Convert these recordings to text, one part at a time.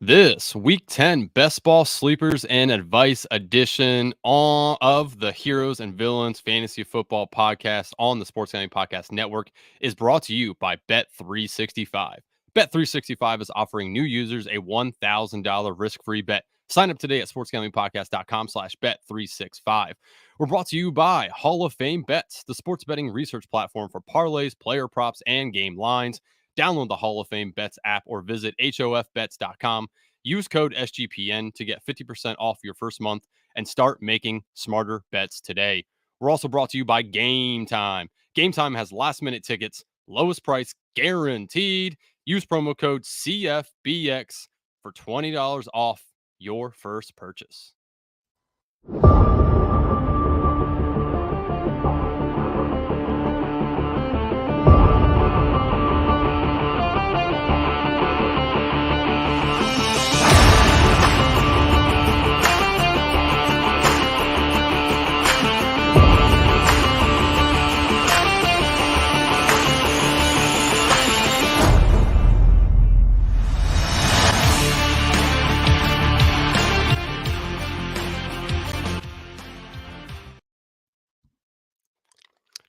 This week 10 best ball sleepers and advice edition of the Heroes and Villains Fantasy Football Podcast on the Sports Gambling Podcast Network is brought to you by Bet365. Bet365 is offering new users a $1,000 risk-free bet. Sign up today at sportsgamblingpodcast.com/bet365. We're brought to you by Hall of Fame Bets, the sports betting research platform for parlays, player props, and game lines. Download the Hall of Fame Bets app or visit hofbets.com. Use code SGPN to get 50% off your first month and start making smarter bets today. We're also brought to you by Game Time. Game Time has last minute tickets, lowest price guaranteed. Use promo code CFBX for $20 off your first purchase.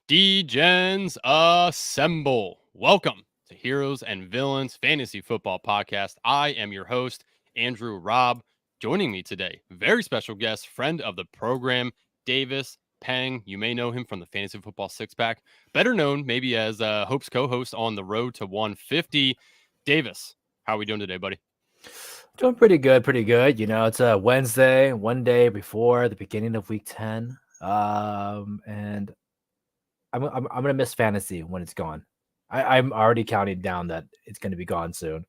D-Gens assemble. Welcome to Heroes and Villains Fantasy Football Podcast. I am your host, Andrew Raub. Joining me today, very special guest, friend of the program, Davis Peng. You may know him from the Fantasy Football Six Pack, better known maybe as Hope's co-host on the Road to 150. Davis, how are we doing today, buddy? Doing pretty good, pretty good. You know, it's a Wednesday, one day before the beginning of week 10. And I'm gonna miss fantasy when it's gone. I'm already counting down that it's gonna be gone soon.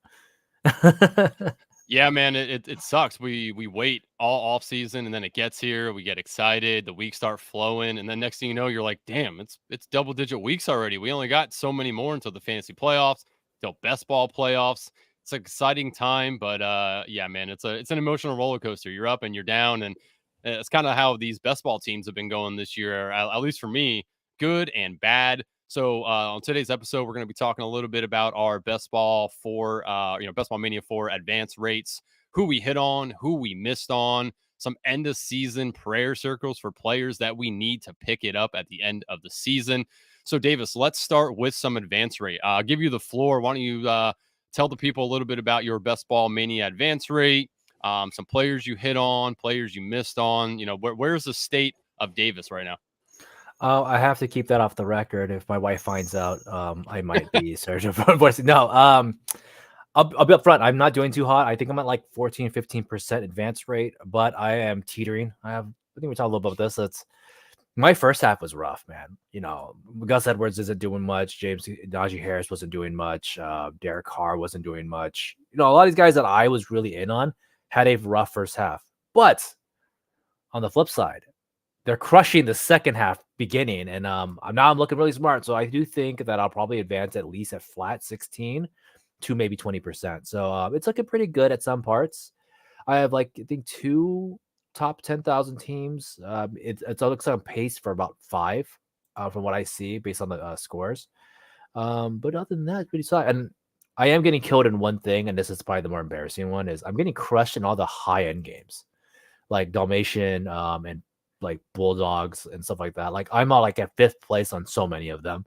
Yeah, man, it sucks. We wait all off season and then it gets here. We get excited. The weeks start flowing, and then next thing you know, you're like, damn, it's double digit weeks already. We only got so many more until the fantasy playoffs, till best ball playoffs. It's an exciting time, but yeah, man, it's an emotional roller coaster. You're up and you're down, and it's kind of how these best ball teams have been going this year, at least for me, good and bad. So on today's episode, we're going to be talking a little bit about our best ball best ball mania 4 advance rates, who we hit on, who we missed on, some end of season prayer circles for players that we need to pick it up at the end of the season. So Davis, let's start with some advance rate. I'll give you the floor. Why don't you tell the people a little bit about your best ball mania advance rate, some players you hit on, players you missed on. You know, where's the state of Davis right now? I have to keep that off the record. If my wife finds out, I might be searching for voice. No, I'll be upfront. I'm not doing too hot. I think I'm at like 15% advance rate, but I am teetering. I think we talked a little bit about this. It's my first half was rough, man. You know, Gus Edwards isn't doing much. Najee Harris wasn't doing much. Derek Carr wasn't doing much. You know, a lot of these guys that I was really in on had a rough first half. But on the flip side, they're crushing the second half beginning, and I'm looking really smart. So I do think that I'll probably advance at least at flat 16 to maybe 20%. So it's looking pretty good at some parts. I have I think 2 top 10,000 teams. It looks like on pace for about 5 from what I see based on the scores. But other than that, it's pretty solid. And I am getting killed in one thing, and this is probably the more embarrassing one, is I'm getting crushed in all the high end games like Dalmatian and like Bulldogs and stuff like that. Like I'm all like at 5th place on so many of them.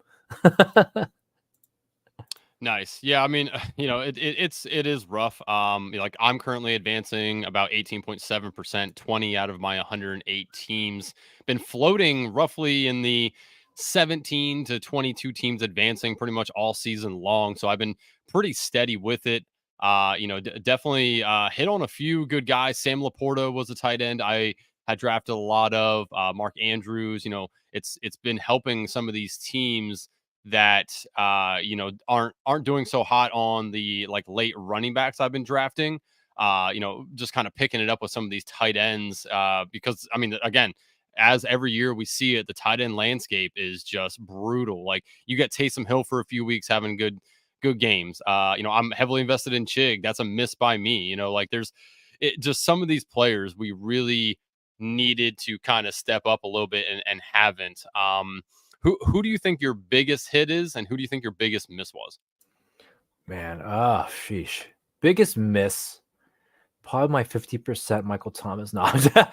Nice. Yeah, I mean, it is rough. Like I'm currently advancing about 18.7%, 20 out of my 108 teams. Been floating roughly in the 17 to 22 teams advancing pretty much all season long. So I've been pretty steady with it. Definitely hit on a few good guys. Sam Laporta was a tight end I had drafted a lot of. Mark Andrews. You know, it's been helping some of these teams that aren't doing so hot on the like late running backs I've been drafting. Just kind of picking it up with some of these tight ends because I mean, again, as every year we see it, the tight end landscape is just brutal. Like you get Taysom Hill for a few weeks having good games. I'm heavily invested in Chig. That's a miss by me. You know, like there's just some of these players we really needed to kind of step up a little bit and haven't. Who do you think your biggest hit is, and who do you think your biggest miss was? Man, sheesh. Biggest miss. Probably my 50% Michael Thomas. No,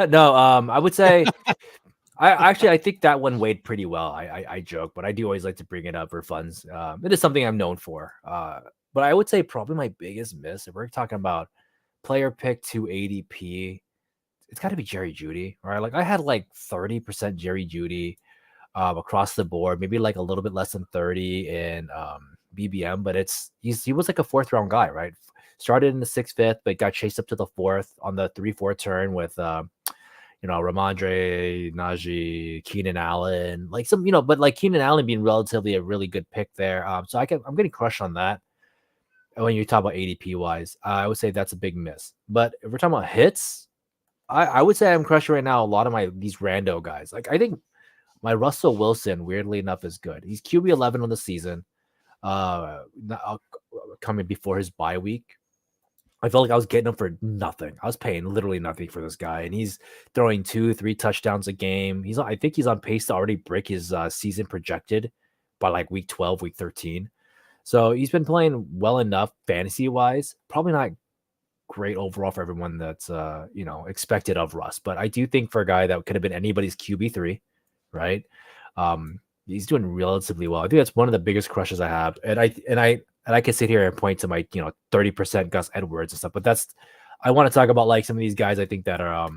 no. I would say I think that one weighed pretty well. I joke, but I do always like to bring it up for funds. It is something I'm known for. But I would say probably my biggest miss, if we're talking about player pick to ADP, it's got to be Jerry Judy, right? Like I had like 30% Jerry Judy across the board, maybe like a little bit less than 30 in BBM, but he was like a fourth round guy, right? Started in the sixth, fifth, but got chased up to the fourth on the 3-4 turn with Ramondre, Najee, Keenan Allen, like some, but like Keenan Allen being relatively a really good pick there. So I'm getting crushed on that. When you talk about ADP wise, I would say that's a big miss. But if we're talking about hits, I would say I'm crushing right now a lot of these rando guys. Like I think my Russell Wilson, weirdly enough, is good. He's QB 11 on the season, coming before his bye week. I felt like I was getting him for nothing. I was paying literally nothing for this guy, and he's throwing 2-3 touchdowns a game. I think he's on pace to already break his season projected by like week 12, week 13. So he's been playing well enough fantasy wise. Probably not great overall for everyone that's expected of Russ, but I do think for a guy that could have been anybody's QB3, right? He's doing relatively well. I think that's one of the biggest crushes I have, and I can sit here and point to my 30% Gus Edwards and stuff, but I want to talk about like some of these guys I think that are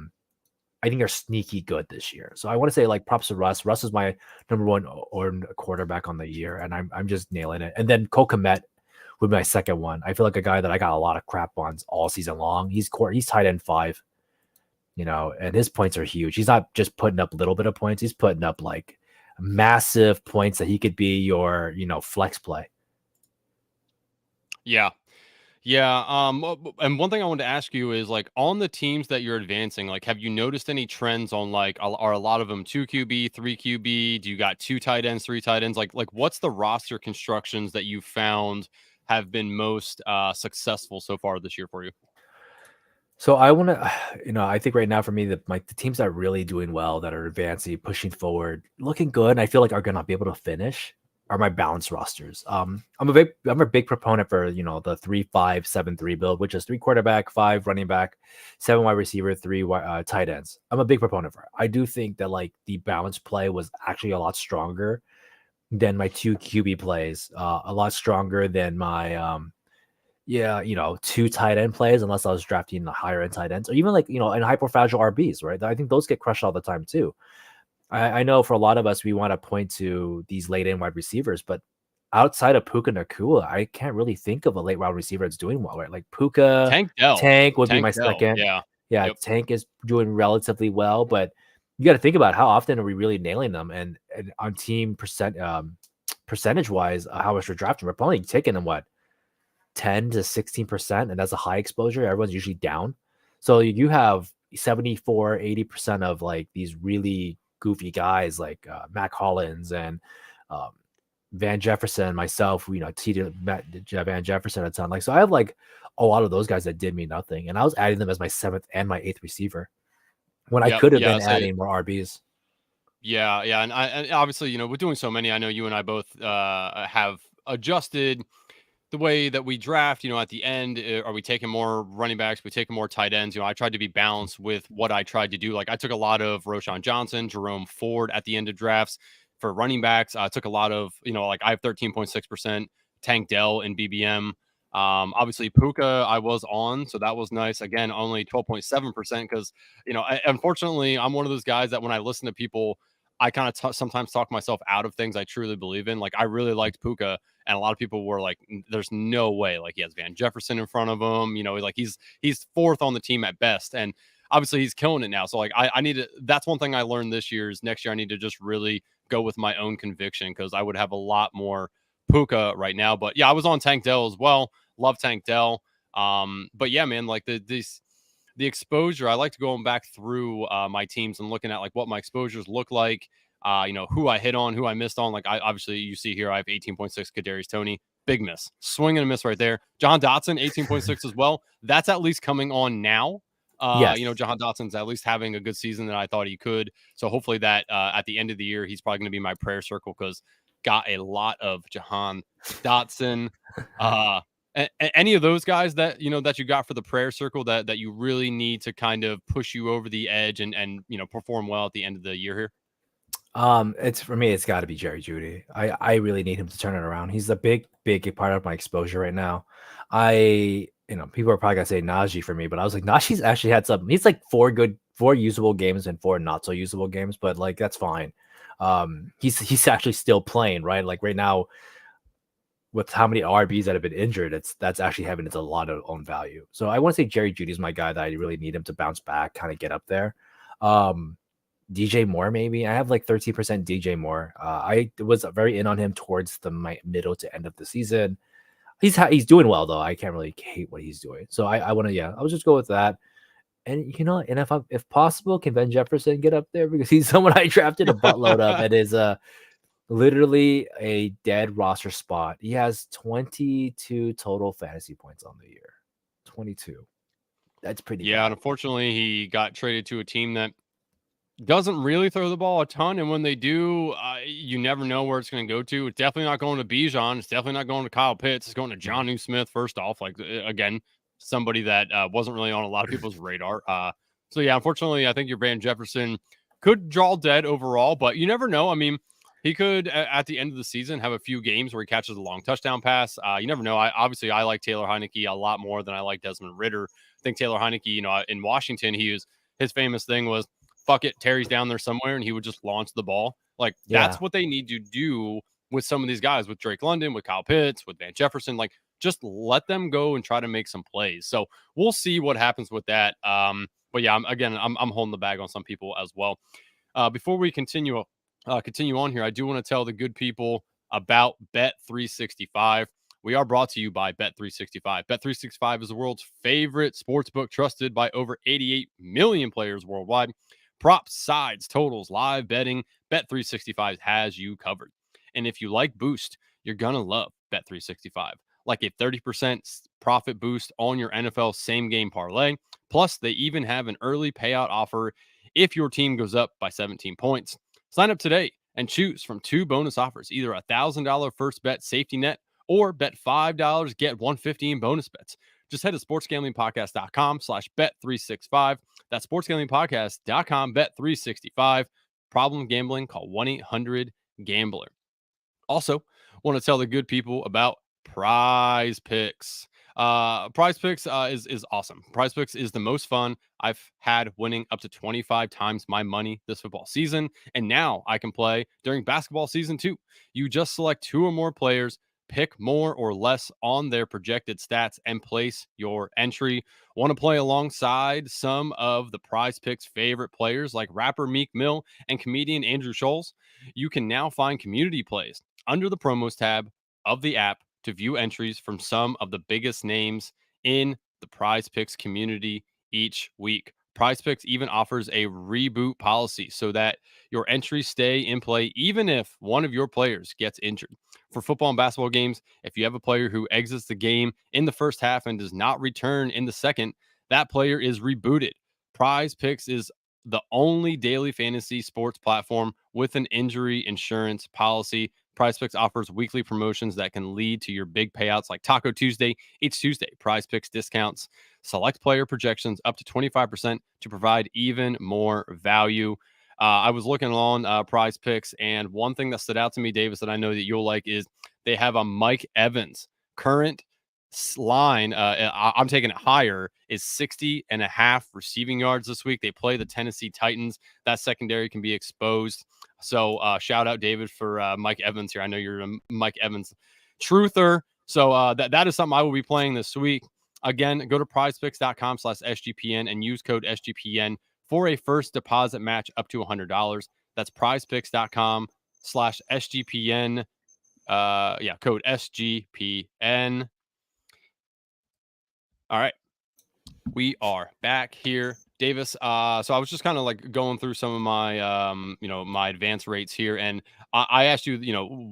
I think are sneaky good this year. So I want to say like props to Russ. Russ is my number one or quarterback on the year, and I'm just nailing it. And then Cole Kmet would be my second one. I feel like a guy that I got a lot of crap on all season long. He's tight end 5, and his points are huge. He's not just putting up a little bit of points. He's putting up like massive points that he could be your, flex play. Yeah. Yeah. And one thing I wanted to ask you is like on the teams that you're advancing, like, have you noticed any trends on like, are a lot of them 2 QB, 3 QB? Do you got 2 tight ends, 3 tight ends? Like what's the roster constructions that you found have been most successful so far this year for you? So I want to, I think right now for me, the teams that are really doing well, that are advancing, pushing forward, looking good, and I feel like are going to be able to finish are my balanced rosters. I'm a big proponent for the 3-5-7-3 build, which is 3 quarterback, 5 running back, 7 wide receiver, 3 tight ends. I'm a big proponent for it. I do think that like the balanced play was actually a lot stronger than my 2 QB plays, a lot stronger than my 2 tight end plays, unless I was drafting the higher end tight ends, or even like, in hyper fragile RBs, right? I think those get crushed all the time too. I know for a lot of us, we want to point to these late end wide receivers, but outside of Puka Nakua, I can't really think of a late round receiver that's doing well, right? Like Puka, Tank Dell. Tank would be Tank my Dell. second. Yeah. Yeah, Yep. Tank is doing relatively well, but you got to think about how often are we really nailing them, and on team percentage wise, how much we're drafting. We're probably taking them 10 to 16%, and that's a high exposure. Everyone's usually down. So you have 74-80% of like these really goofy guys like Mac Hollins and Van Jefferson, myself, cheated Van Jefferson a ton. Like, so I have like a lot of those guys that did me nothing, and I was adding them as my 7th and my 8th receiver when I Yep. could have Yeah. been adding more RBs. Yeah, yeah, and obviously, with doing so many, I know you and I both have adjusted the way that we draft. At the end, are we taking more running backs? We taking more tight ends? I tried to be balanced with what I tried to do. Like I took a lot of Roshan Johnson, Jerome Ford at the end of drafts for running backs. I took a lot of like I have 13.6% Tank Dell in BBM. Obviously Puka I was on, so that was nice. Again, only 12.7% because unfortunately I'm one of those guys that when I listen to people, I kind of sometimes talk myself out of things I truly believe in. Like I really liked Puka, and a lot of people were like, "There's no way." Like he has Van Jefferson in front of him. Like he's 4th on the team at best, and obviously he's killing it now. So like I need to. That's one thing I learned this year is next year I need to just really go with my own conviction because I would have a lot more Puka right now. But yeah, I was on Tank Dell as well. Love Tank Dell. But yeah, man, like the exposure, I like to going back through my teams and looking at like what my exposures look like, who I hit on, who I missed on. Like I obviously you see here, I have 18.6 Kadarius Toney, big miss, swing and a miss right there. John Dotson, 18.6 as well. That's at least coming on now. Yes. John Dotson's at least having a good season that I thought he could. So hopefully that at the end of the year, he's probably going to be my prayer circle because got a lot of Jahan Dotson. Any of those guys that that you got for the prayer circle that you really need to kind of push you over the edge and perform well at the end of the year here? It's for me, it's got to be Jerry Judy. I really need him to turn it around. He's a big part of my exposure right now. People are probably gonna say Najee for me, but I was like, Najee's actually had some. He's like four usable games and four not so usable games, but like that's fine. He's actually still playing, right? Like right now, with how many RBs that have been injured, that's actually having a lot of own value. So I want to say Jerry Judy's my guy that I really need him to bounce back, kind of get up there. Um, DJ Moore, maybe I have like 13% DJ Moore. I was very in on him towards the middle to end of the season. He's doing well though. I can't really hate what he's doing. So I want to I'll just go with that. And and if possible, can Van Jefferson get up there because he's someone I drafted a buttload of and is literally a dead roster spot. He has 22 total fantasy points on the year. 22. That's pretty Yeah, bad. and unfortunately, he got traded to a team that doesn't really throw the ball a ton, and when they do, you never know where it's going to go to. It's definitely not going to Bijan. It's definitely not going to Kyle Pitts. It's going to John Smith. First off, like again, somebody that wasn't really on a lot of people's radar. So yeah, unfortunately, I think your Van Jefferson could draw dead overall, but you never know. I mean, he could at the end of the season have a few games where he catches a long touchdown pass. You never know. I like Taylor Heineke a lot more than I like Desmond Ritter. I think Taylor Heineke, in Washington, his famous thing was fuck it, Terry's down there somewhere, and he would just launch the ball. Like Yeah. that's what they need to do with some of these guys, with Drake London, with Kyle Pitts, with Van Jefferson. Like just let them go and try to make some plays. So we'll see what happens with that. But yeah, I'm holding the bag on some people as well. Before we continue on here, I do want to tell the good people about Bet365. We are brought to you by Bet365. Bet365 is the world's favorite sportsbook, trusted by over 88 million players worldwide. Props, sides, totals, live betting, Bet365 has you covered. And if you like Boost, you're going to love Bet365. Like a 30% profit boost on your NFL same game parlay. Plus, they even have an early payout offer if your team goes up by 17 points. Sign up today and choose from two bonus offers, either a $1,000 first bet safety net or bet $5, get $150 in bonus bets. Just head to sportsgamblingpodcast.com/bet365. That's sportsgamblingpodcast.com, bet365. Problem gambling, call 1-800-GAMBLER. Also, want to tell the good people about Prize Picks. Prize Picks is awesome. Prize Picks is the most fun I've had, winning up to 25 times my money this football season. And now I can play during basketball season too. You just select two or more players, pick more or less on their projected stats, and place your entry. Want to play alongside some of the Prize Picks favorite players like rapper Meek Mill and comedian Andrew Scholes? You can now find community plays under the promos tab of the app to view entries from some of the biggest names in the Prize Picks community each week. Prize Picks even offers a reboot policy so that your entries stay in play even if one of your players gets injured. For football and basketball games, if you have a player who exits the game in the first half and does not return in the second, that player is rebooted. Prize Picks is the only daily fantasy sports platform with an injury insurance policy. Prize Picks offers weekly promotions that can lead to your big payouts like Taco Tuesday. Each Tuesday, Prize Picks discounts select player projections up to 25% to provide even more value. I was looking on Prize Picks, and one thing that stood out to me, Davis, that I know that you'll like is they have a Mike Evans current line. I'm taking it higher, is 60.5 receiving yards this week. They play the Tennessee Titans. That secondary can be exposed. So shout out David for Mike Evans here. I know you're a Mike Evans truther. So that is something I will be playing this week. Again, go to prizepicks.com/SGPN and use code SGPN for a first deposit match up to $100. That's prizepicks.com/SGPN. Code SGPN. All right. We are back here, Davis. So I was just kind of like going through some of my, my advance rates here, and I asked you,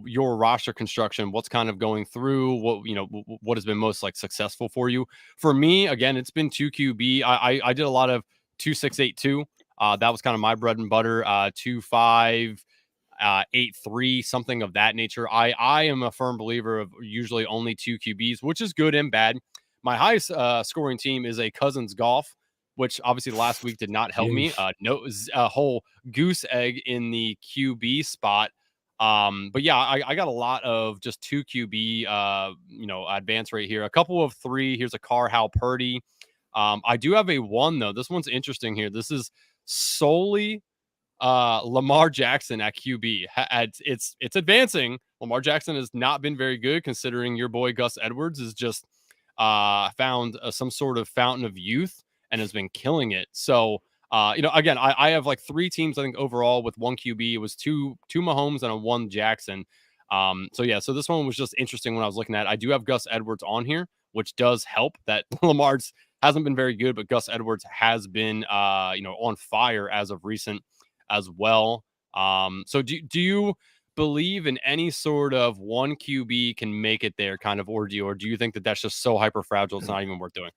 your roster construction, what's kind of going through, what has been most like successful for you. For me, again, it's been 2QB. I did a lot of 2-6-8-2. That was kind of my bread and butter. 2-5. 8-3, something of that nature. I am a firm believer of usually only two QBs, which is good and bad. My highest scoring team is a Cousins Golf, which obviously last week did not help me. Sheesh. No, a whole goose egg in the QB spot. But yeah, I got a lot of just two QB, advance rate here. A couple of three. Here's a Carr, Hal Purdy. I do have a one though. This one's interesting here. This is solely Lamar Jackson at QB. It's advancing. Lamar Jackson has not been very good, considering your boy Gus Edwards is just found some sort of fountain of youth and has been killing it. So again, I have like three teams I think overall with one QB. It was two Mahomes and a one Jackson. So this one was just interesting when I was looking at it. I do have Gus Edwards on here, which does help that Lamar's hasn't been very good, but Gus Edwards has been on fire as of recent as well. So do you believe in any sort of one QB can make it there kind of ordeal, or do you think that that's just so hyper fragile it's not even worth doing?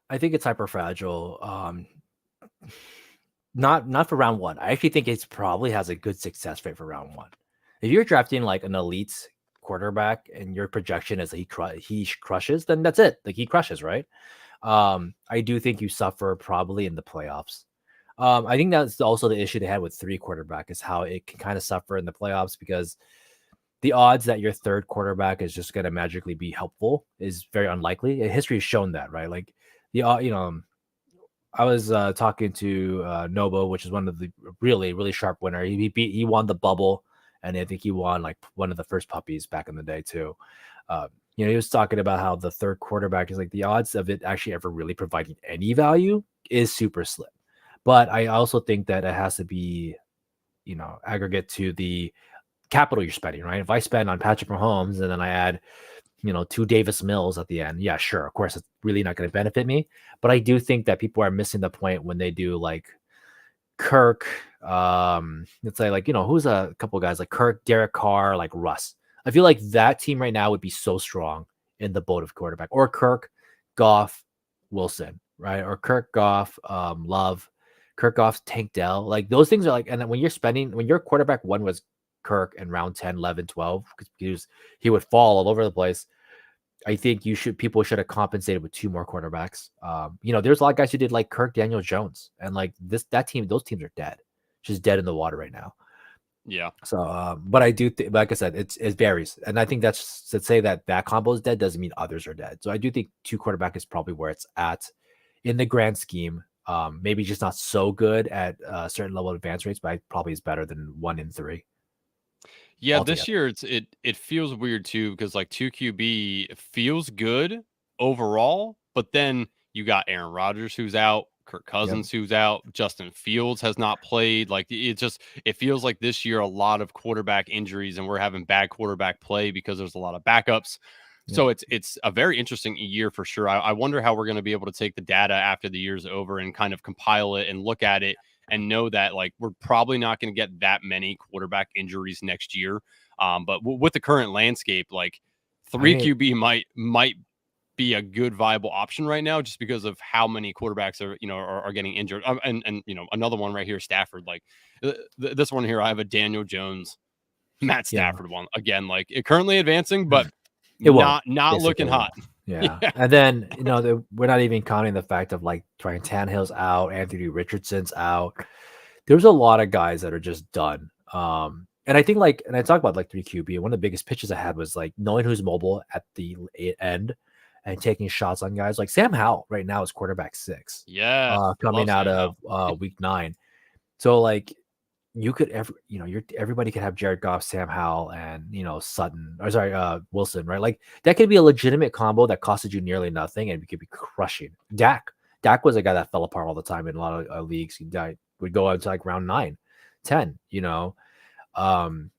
I think it's hyper fragile. Not for round one. I actually think it's probably has a good success rate for round one. If you're drafting like an elite quarterback and your projection is that he crushes, then that's it. Like he crushes, right? I do think you suffer probably in the playoffs. I think that's also the issue they had with three quarterback is how it can kind of suffer in the playoffs because the odds that your third quarterback is just going to magically be helpful is very unlikely. History has shown that, right? Like I was talking to Nobo, which is one of the really sharp winner. He won the bubble, and I think he won like one of the first puppies back in the day too. He was talking about how the third quarterback is like the odds of it actually ever really providing any value is super slim. But I also think that it has to be, aggregate to the capital you're spending, right? If I spend on Patrick Mahomes and then I add, two Davis Mills at the end, yeah, sure. Of course, it's really not going to benefit me. But I do think that people are missing the point when they do like Kirk. Let's say like, who's a couple of guys like Kirk, Derek Carr, like Russ. I feel like that team right now would be so strong in the boat of quarterback or Kirk, Goff, Wilson, right? Or Kirk, Goff, Love. Kirk Goff's Tank Dell, like those things are like, and then when your quarterback one was Kirk in round 10, 11, 12, because he would fall all over the place. I think people should have compensated with two more quarterbacks. There's a lot of guys who did like Kirk, Daniel Jones, and like those teams are dead, just dead in the water right now. Yeah. So, but I do think, like I said, it varies, and I think that's to say that combo is dead doesn't mean others are dead. So I do think two quarterback is probably where it's at in the grand scheme. Maybe just not so good at a certain level of advance rates, but probably is better than 1 in 3 Yeah, this altogether. year it feels weird too because like 2 QB feels good overall, but then you got Aaron Rodgers who's out, Kirk Yep. Cousins who's out, Justin Fields has not played. Like it feels like this year a lot of quarterback injuries and we're having bad quarterback play because there's a lot of backups. Yep. So it's a very interesting year for sure. I wonder how we're going to be able to take the data after the year's over and kind of compile it and look at it and know that like we're probably not going to get that many quarterback injuries next year. But with the current landscape, like I three mean, QB might be a good viable option right now, just because of how many quarterbacks are getting injured. And another one right here, Stafford. Like this one here, I have a Daniel Jones, Matt yeah, Stafford one again. Like it currently advancing, but it won't. not looking Basically, it won't. hot. Yeah, Yeah. and then we're not even counting the fact of like Ryan Tannehill's out, Anthony Richardson's out. There's a lot of guys that are just done. And I think and I talk about like 3 QB. One of the biggest pitches I had was like knowing who's mobile at the end and taking shots on guys like Sam Howell right now is quarterback 6, Yeah. coming Love out Sam of Howell. week 9. So like you could everybody could have Jared Goff, Sam Howell, and Sutton, or sorry, Wilson, right? Like that could be a legitimate combo that costed you nearly nothing and we could be crushing. Dak was a guy that fell apart all the time in a lot of leagues. He would go out to like round 9, 10,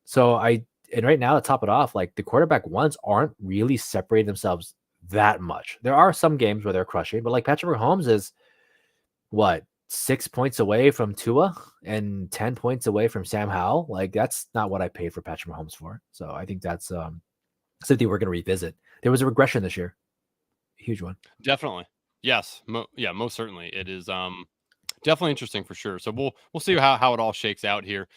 So and right now to top it off, like the quarterback ones aren't really separating themselves that much. There are some games where they're crushing, but like Patrick Mahomes is what 6 points away from Tua and 10 points away from Sam Howell. Like that's not what I paid for Patrick Mahomes for. So I think that's something we're going to revisit. There was a regression this year, a huge one. Definitely. Yes. Yeah, most certainly. It is definitely interesting for sure. So we'll see how it all shakes out here.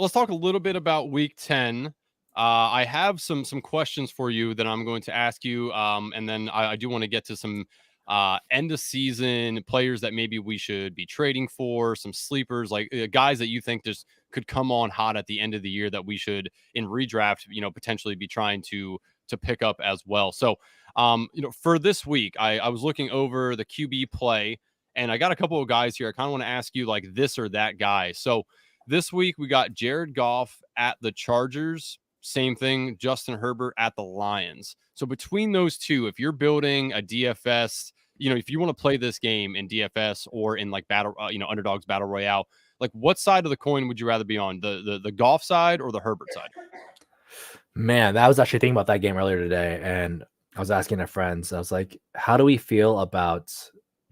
let's talk a little bit about Week 10. I have some questions for you that I'm going to ask you, and then I do want to get to some end of season players that maybe we should be trading for, some sleepers, like guys that you think just could come on hot at the end of the year that we should in redraft, potentially be trying to pick up as well. So, for this week, I was looking over the QB play, and I got a couple of guys here. I kind of want to ask you like this or that guy. So this week we got Jared Goff at the Chargers. Same thing, Justin Herbert at the Lions. So between those two, if you're building a DFS, if you want to play this game in DFS or in like battle, underdogs battle royale, like what side of the coin would you rather be on, the Goff side or the Herbert side? Man, I was actually thinking about that game earlier today, and I was asking our friends. I was like, "How do we feel about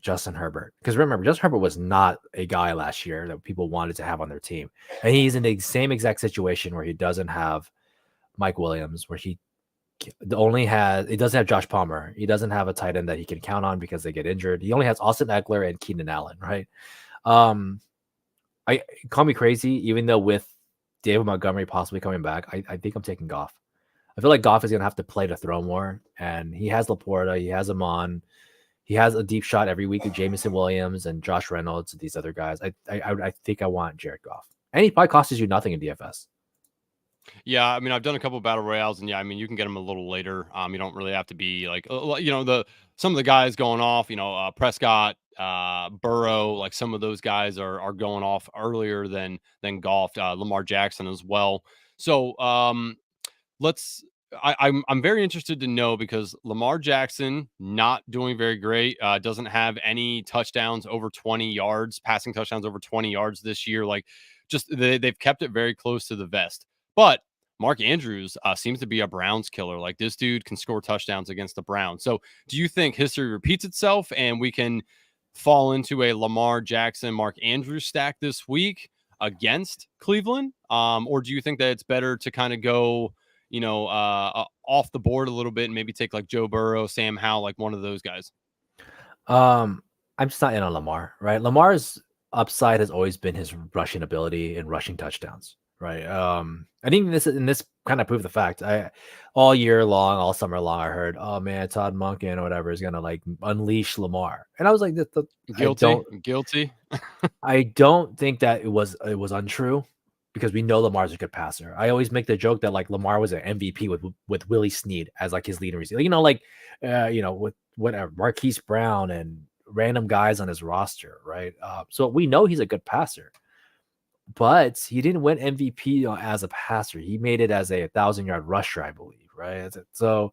Justin Herbert?" Because remember, Justin Herbert was not a guy last year that people wanted to have on their team, and he's in the same exact situation where he doesn't have Mike Williams, where he doesn't have Josh Palmer. He doesn't have a tight end that he can count on because they get injured. He only has Austin Eckler and Keenan Allen, right? I call me crazy, even though with David Montgomery possibly coming back, I think I'm taking Goff. I feel like Goff is going to have to play to throw more, and he has Laporta, he has Amon, he has a deep shot every week with Jameson Williams and Josh Reynolds and these other guys. I think I want Jared Goff, and he probably costs you nothing in DFS. Yeah, I mean, I've done a couple of battle royales, and yeah, I mean, you can get them a little later. You don't really have to be like, some of the guys going off. Prescott, Burrow, like some of those guys are going off earlier than Goff, Lamar Jackson as well. So let's. I'm very interested to know because Lamar Jackson not doing very great. Doesn't have any touchdowns over 20 yards, passing touchdowns over 20 yards this year. Like, just they've kept it very close to the vest. But Mark Andrews seems to be a Browns killer. Like this dude can score touchdowns against the Browns. So do you think history repeats itself and we can fall into a Lamar Jackson, Mark Andrews stack this week against Cleveland? Or do you think that it's better to kind of go, off the board a little bit and maybe take like Joe Burrow, Sam Howell, like one of those guys? I'm just not in on Lamar, right? Lamar's upside has always been his rushing ability and rushing touchdowns, right? I think this kind of proved the fact. All year long, all summer long, I heard, oh man, Todd Monken or whatever is gonna like unleash Lamar, and I was like, Guilty. I don't think that it was untrue because we know Lamar's a good passer. I always make the joke that like Lamar was an MVP with Willie Snead as like his leading receiver, with whatever Marquise Brown and random guys on his roster, right? So we know he's a good passer, but he didn't win MVP as a passer. He made it as a 1,000-yard rusher, I believe, right? So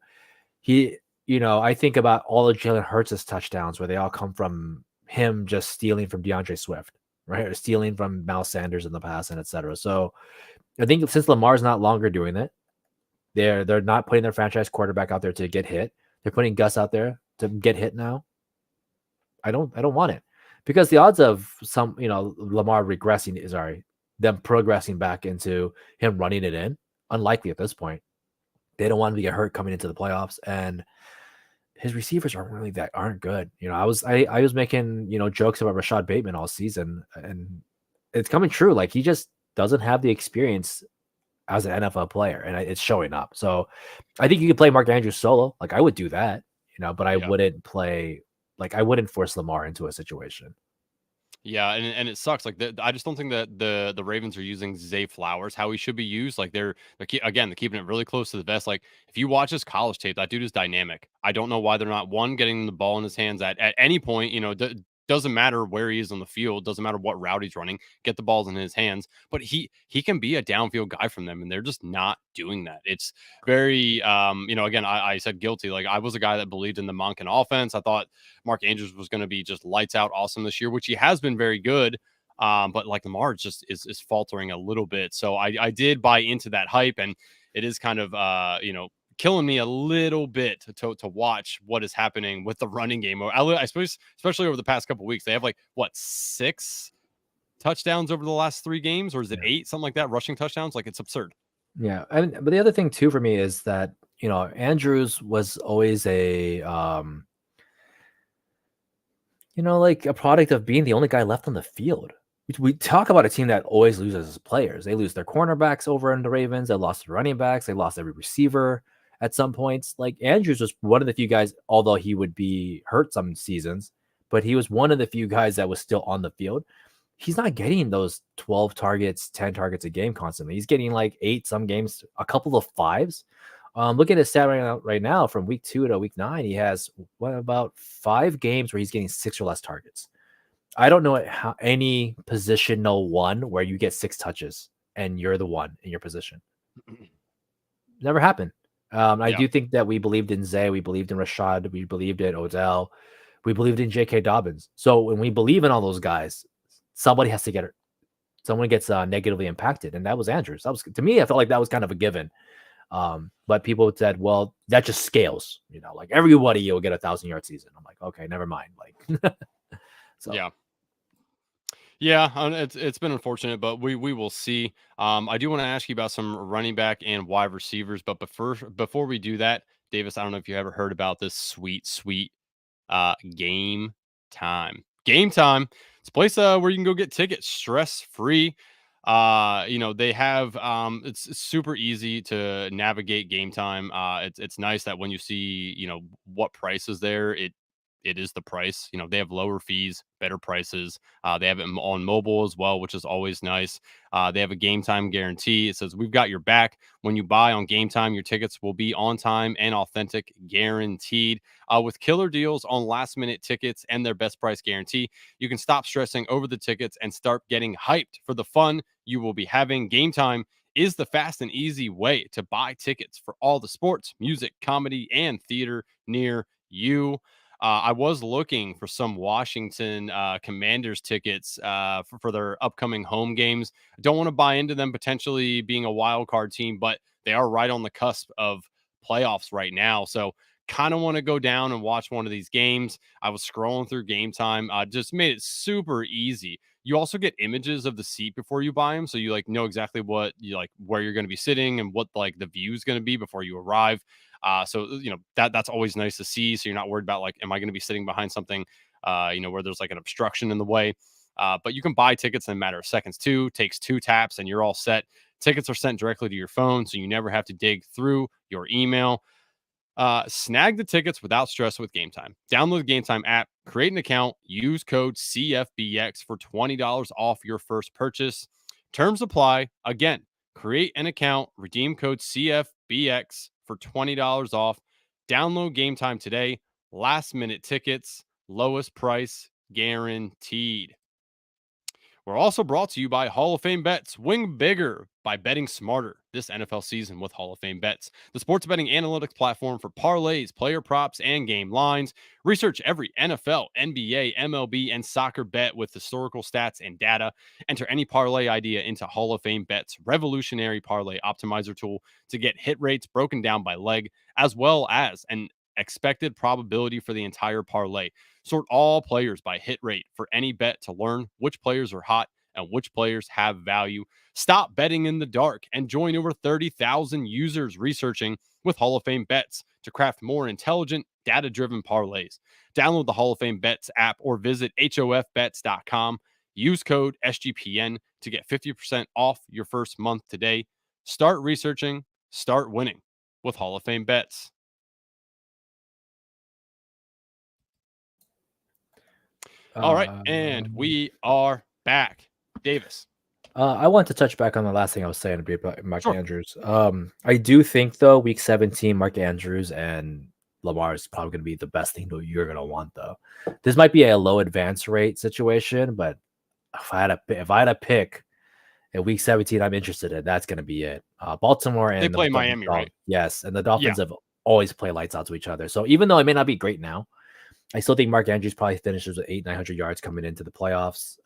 I think about all of Jalen Hurts' touchdowns where they all come from him just stealing from DeAndre Swift, right? Or stealing from Miles Sanders in the past and etc. So I think since Lamar's not longer doing it, they're not putting their franchise quarterback out there to get hit. They're putting Gus out there to get hit now. I don't want it because the odds of Lamar them progressing back into him running it in, unlikely at this point. They don't want him to get hurt coming into the playoffs, and his receivers aren't good. I was making jokes about Rashad Bateman all season, and it's coming true. Like he just doesn't have the experience as an NFL player, and it's showing up. So I think you could play Mark Andrews solo. Like I would do that, but I wouldn't play. Like I wouldn't force Lamar into a situation. Yeah, and it sucks. Like I just don't think that the Ravens are using Zay Flowers how he should be used. Like they're keeping it really close to the vest. Like if you watch his college tape, that dude is dynamic. I don't know why they're not getting the ball in his hands at any point. Doesn't matter where he is on the field, doesn't matter what route he's running, get the balls in his hands. But he can be a downfield guy from them, and they're just not doing that. It's very, again, I said guilty. Like I was a guy that believed in the Monken offense. I thought Mark Andrews was going to be just lights out awesome this year, which he has been very good. But like Lamar just is faltering a little bit. So I did buy into that hype, and it is kind of, killing me a little bit to watch what is happening with the running game. I suppose, especially over the past couple of weeks, they have 6 touchdowns over the last 3 games, or is it 8, something like that, rushing touchdowns? Like it's absurd. Yeah, but the other thing too for me is that Andrews was always a like a product of being the only guy left on the field, we talk about a team that always loses its players. They lose their cornerbacks over in the Ravens. They lost the running backs. They lost every receiver at some points. Like Andrews was one of the few guys, although he would be hurt some seasons, but he was one of the few guys that was still on the field. He's not getting those 12 targets, 10 targets a game constantly. He's getting like 8 some games, a couple of 5s. Look at his stat right now from week 2 to week 9. He has about 5 games where he's getting 6 or less targets. I don't know how any positional one where you get 6 touches and you're the one in your position. Never happened. I do think that we believed in Zay, we believed in Rashad, we believed in Odell, we believed in J.K. Dobbins. So when we believe in all those guys, somebody has to get it. Someone gets negatively impacted, and that was Andrews. That was, to me, I felt like that was kind of a given. But people said, well, that just scales. Like everybody will get a 1,000-yard season. I'm like, okay, never mind. Like, so yeah, it's been unfortunate, but we will see. I do want to ask you about some running back and wide receivers, but before we do that, Davis, I don't know if you ever heard about this sweet Game Time. Game Time. It's a place where you can go get tickets stress free. They have it's super easy to navigate Game Time. It's nice that when you see what price is there, it is the price. They have lower fees, better prices. They have it on mobile as well, which is always nice. They have a Game Time guarantee. It says, we've got your back. When you buy on Game Time, your tickets will be on time and authentic, guaranteed. With killer deals on last minute tickets and their best price guarantee, you can stop stressing over the tickets and start getting hyped for the fun you will be having. Game Time is the fast and easy way to buy tickets for all the sports, music, comedy, and theater near you. I was looking for some Washington Commanders tickets for their upcoming home games. I don't want to buy into them potentially being a wild card team, but they are right on the cusp of playoffs right now. So kind of want to go down and watch one of these games. I was scrolling through Game Time, just made it super easy. You also get images of the seat before you buy them, so you know exactly what you like, where you're going to be sitting and what like the view is going to be before you arrive. So that's always nice to see. So you're not worried about like, am I going to be sitting behind something, where there's like an obstruction in the way. But you can buy tickets in a matter of seconds too. Takes 2 taps and you're all set. Tickets are sent directly to your phone, so you never have to dig through your email. Snag the tickets without stress with Game Time. Download the Game Time app, create an account, use code CFBX for $20 off your first purchase. Terms apply. Again, create an account, redeem code CFBX for $20 off. Download Game Time today. Last minute tickets, lowest price guaranteed. We're also brought to you by Hall of Fame Bets. Win bigger by betting smarter this NFL season with Hall of Fame Bets, the sports betting analytics platform for parlays, player props, and game lines. Research every NFL, NBA, MLB, and soccer bet with historical stats and data. Enter any parlay idea into Hall of Fame Bets' revolutionary parlay optimizer tool to get hit rates broken down by leg, as well as an expected probability for the entire parlay. Sort all players by hit rate for any bet to learn which players are hot and which players have value. Stop betting in the dark and join over 30,000 users researching with Hall of Fame Bets to craft more intelligent, data-driven parlays. Download the Hall of Fame Bets app or visit hofbets.com. Use code SGPN to get 50% off your first month today. Start researching, start winning with Hall of Fame Bets. All right, and we are back. Davis. I want to touch back on the last thing I was saying about Mark Andrews. I do think, though, week 17, Mark Andrews and Lamar is probably going to be the best thing that you're going to want, though. This might be a low advance rate situation, but if I had to pick in week 17, I'm interested in. That's going to be it. Baltimore and they play Miami, right? Yes, and the Dolphins have always played lights out to each other. So even though it may not be great now, I still think Mark Andrews probably finishes with 800-900 yards coming into the playoffs.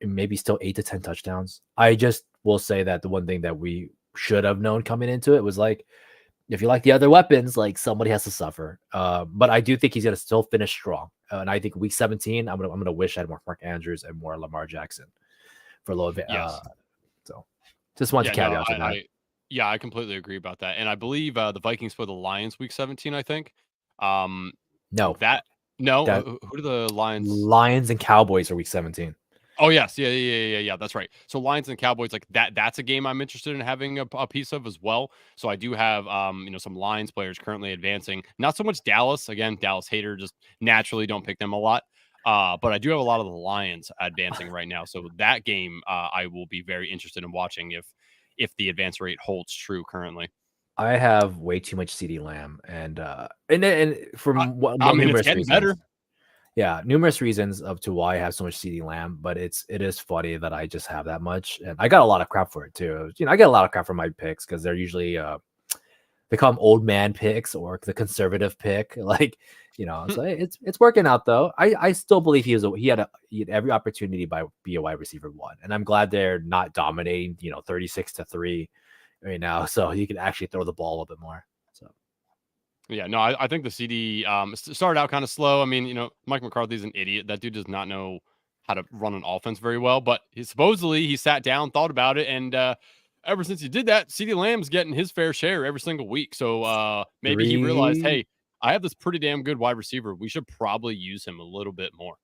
Maybe still 8 to 10 touchdowns. I just will say that the one thing that we should have known coming into it was like, if you like the other weapons, like somebody has to suffer. But I do think he's going to still finish strong. And I think week 17, I'm gonna wish I had more Mark Andrews and more Lamar Jackson for low advance. Yes. So just want to caveat to that. I completely agree about that. And I believe the Vikings play the Lions week 17, I think. No. Who do the Lions? Lions and Cowboys are week 17. Oh yes, yeah. That's right. So Lions and Cowboys, like that's a game I'm interested in having a piece of as well. So I do have some Lions players currently advancing. Not so much Dallas. Again, Dallas hater, just naturally don't pick them a lot. But I do have a lot of the Lions advancing right now. So that game I will be very interested in watching if the advance rate holds true currently. I have way too much CD Lamb, and I, from I mean, it's numerous getting better. reasons. Yeah, numerous reasons of to why I have so much CD Lamb, but it is funny that I just have that much, and I got a lot of crap for it too. I get a lot of crap for my picks because they're usually they call them old man picks or the conservative pick, So it's working out though. I still believe he had every opportunity by be a wide receiver one, and I'm glad they're not dominating 36-3 right now, so he can actually throw the ball a little bit more. So Yeah, no, I think the CD started out kind of slow. I mean, Mike McCarthy's an idiot. That dude does not know how to run an offense very well. But he sat down, thought about it, and ever since he did that, CD Lamb's getting his fair share every single week. So maybe he realized, three, hey, I have this pretty damn good wide receiver. We should probably use him a little bit more.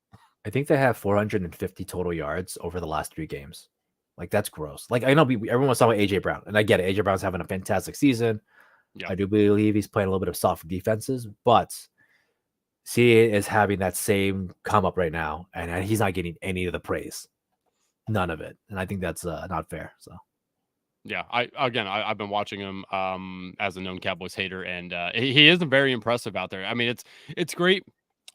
I think they have 450 total yards over the last 3 games. Like that's gross. Like I know everyone was talking about AJ Brown, and I get it. AJ Brown's having a fantastic season. Yeah. I do believe he's playing a little bit of soft defenses, but CA is having that same come up right now, and he's not getting any of the praise, none of it, and I think that's not fair. So Yeah, I've been watching him as a known Cowboys hater, and he isn't very impressive out there. I mean, it's great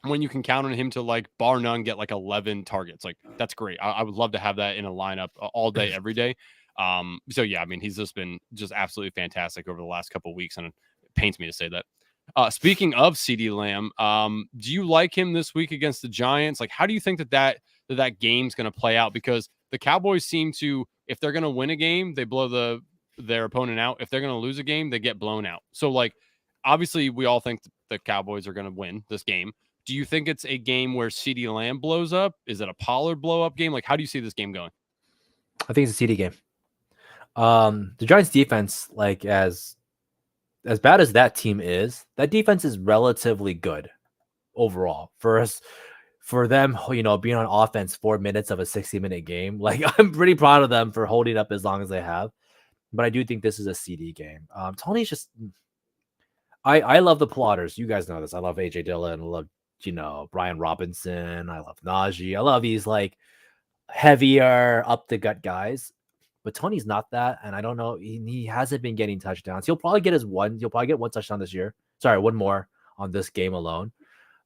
when you can count on him to like bar none get like 11 targets. Like that's great. I would love to have that in a lineup all day, every day. So yeah, I mean, he's just been just absolutely fantastic over the last couple of weeks, and it pains me to say that. Speaking of CD Lamb, do you like him this week against the Giants? Like, how do you think that game's going to play out? Because the Cowboys seem to, if they're going to win a game, they blow their opponent out. If they're going to lose a game, they get blown out. So, like, obviously, we all think the Cowboys are going to win this game. Do you think it's a game where CD Lamb blows up? Is it a Pollard blow up game? Like, how do you see this game going? I think it's a CD game. The Giants defense, like as bad as that team is, that defense is relatively good overall for us. For them, being on offense 4 minutes of a 60-minute game, like I'm pretty proud of them for holding up as long as they have. But I do think this is a CD game. Tony's just, I love the plotters. You guys know this. I love AJ Dillon. I love Brian Robinson. I love Najee. I love these like heavier up the gut guys. But Tony's not that, and I don't know. He hasn't been getting touchdowns. He'll probably get He'll probably get one touchdown this year. Sorry, one more on this game alone.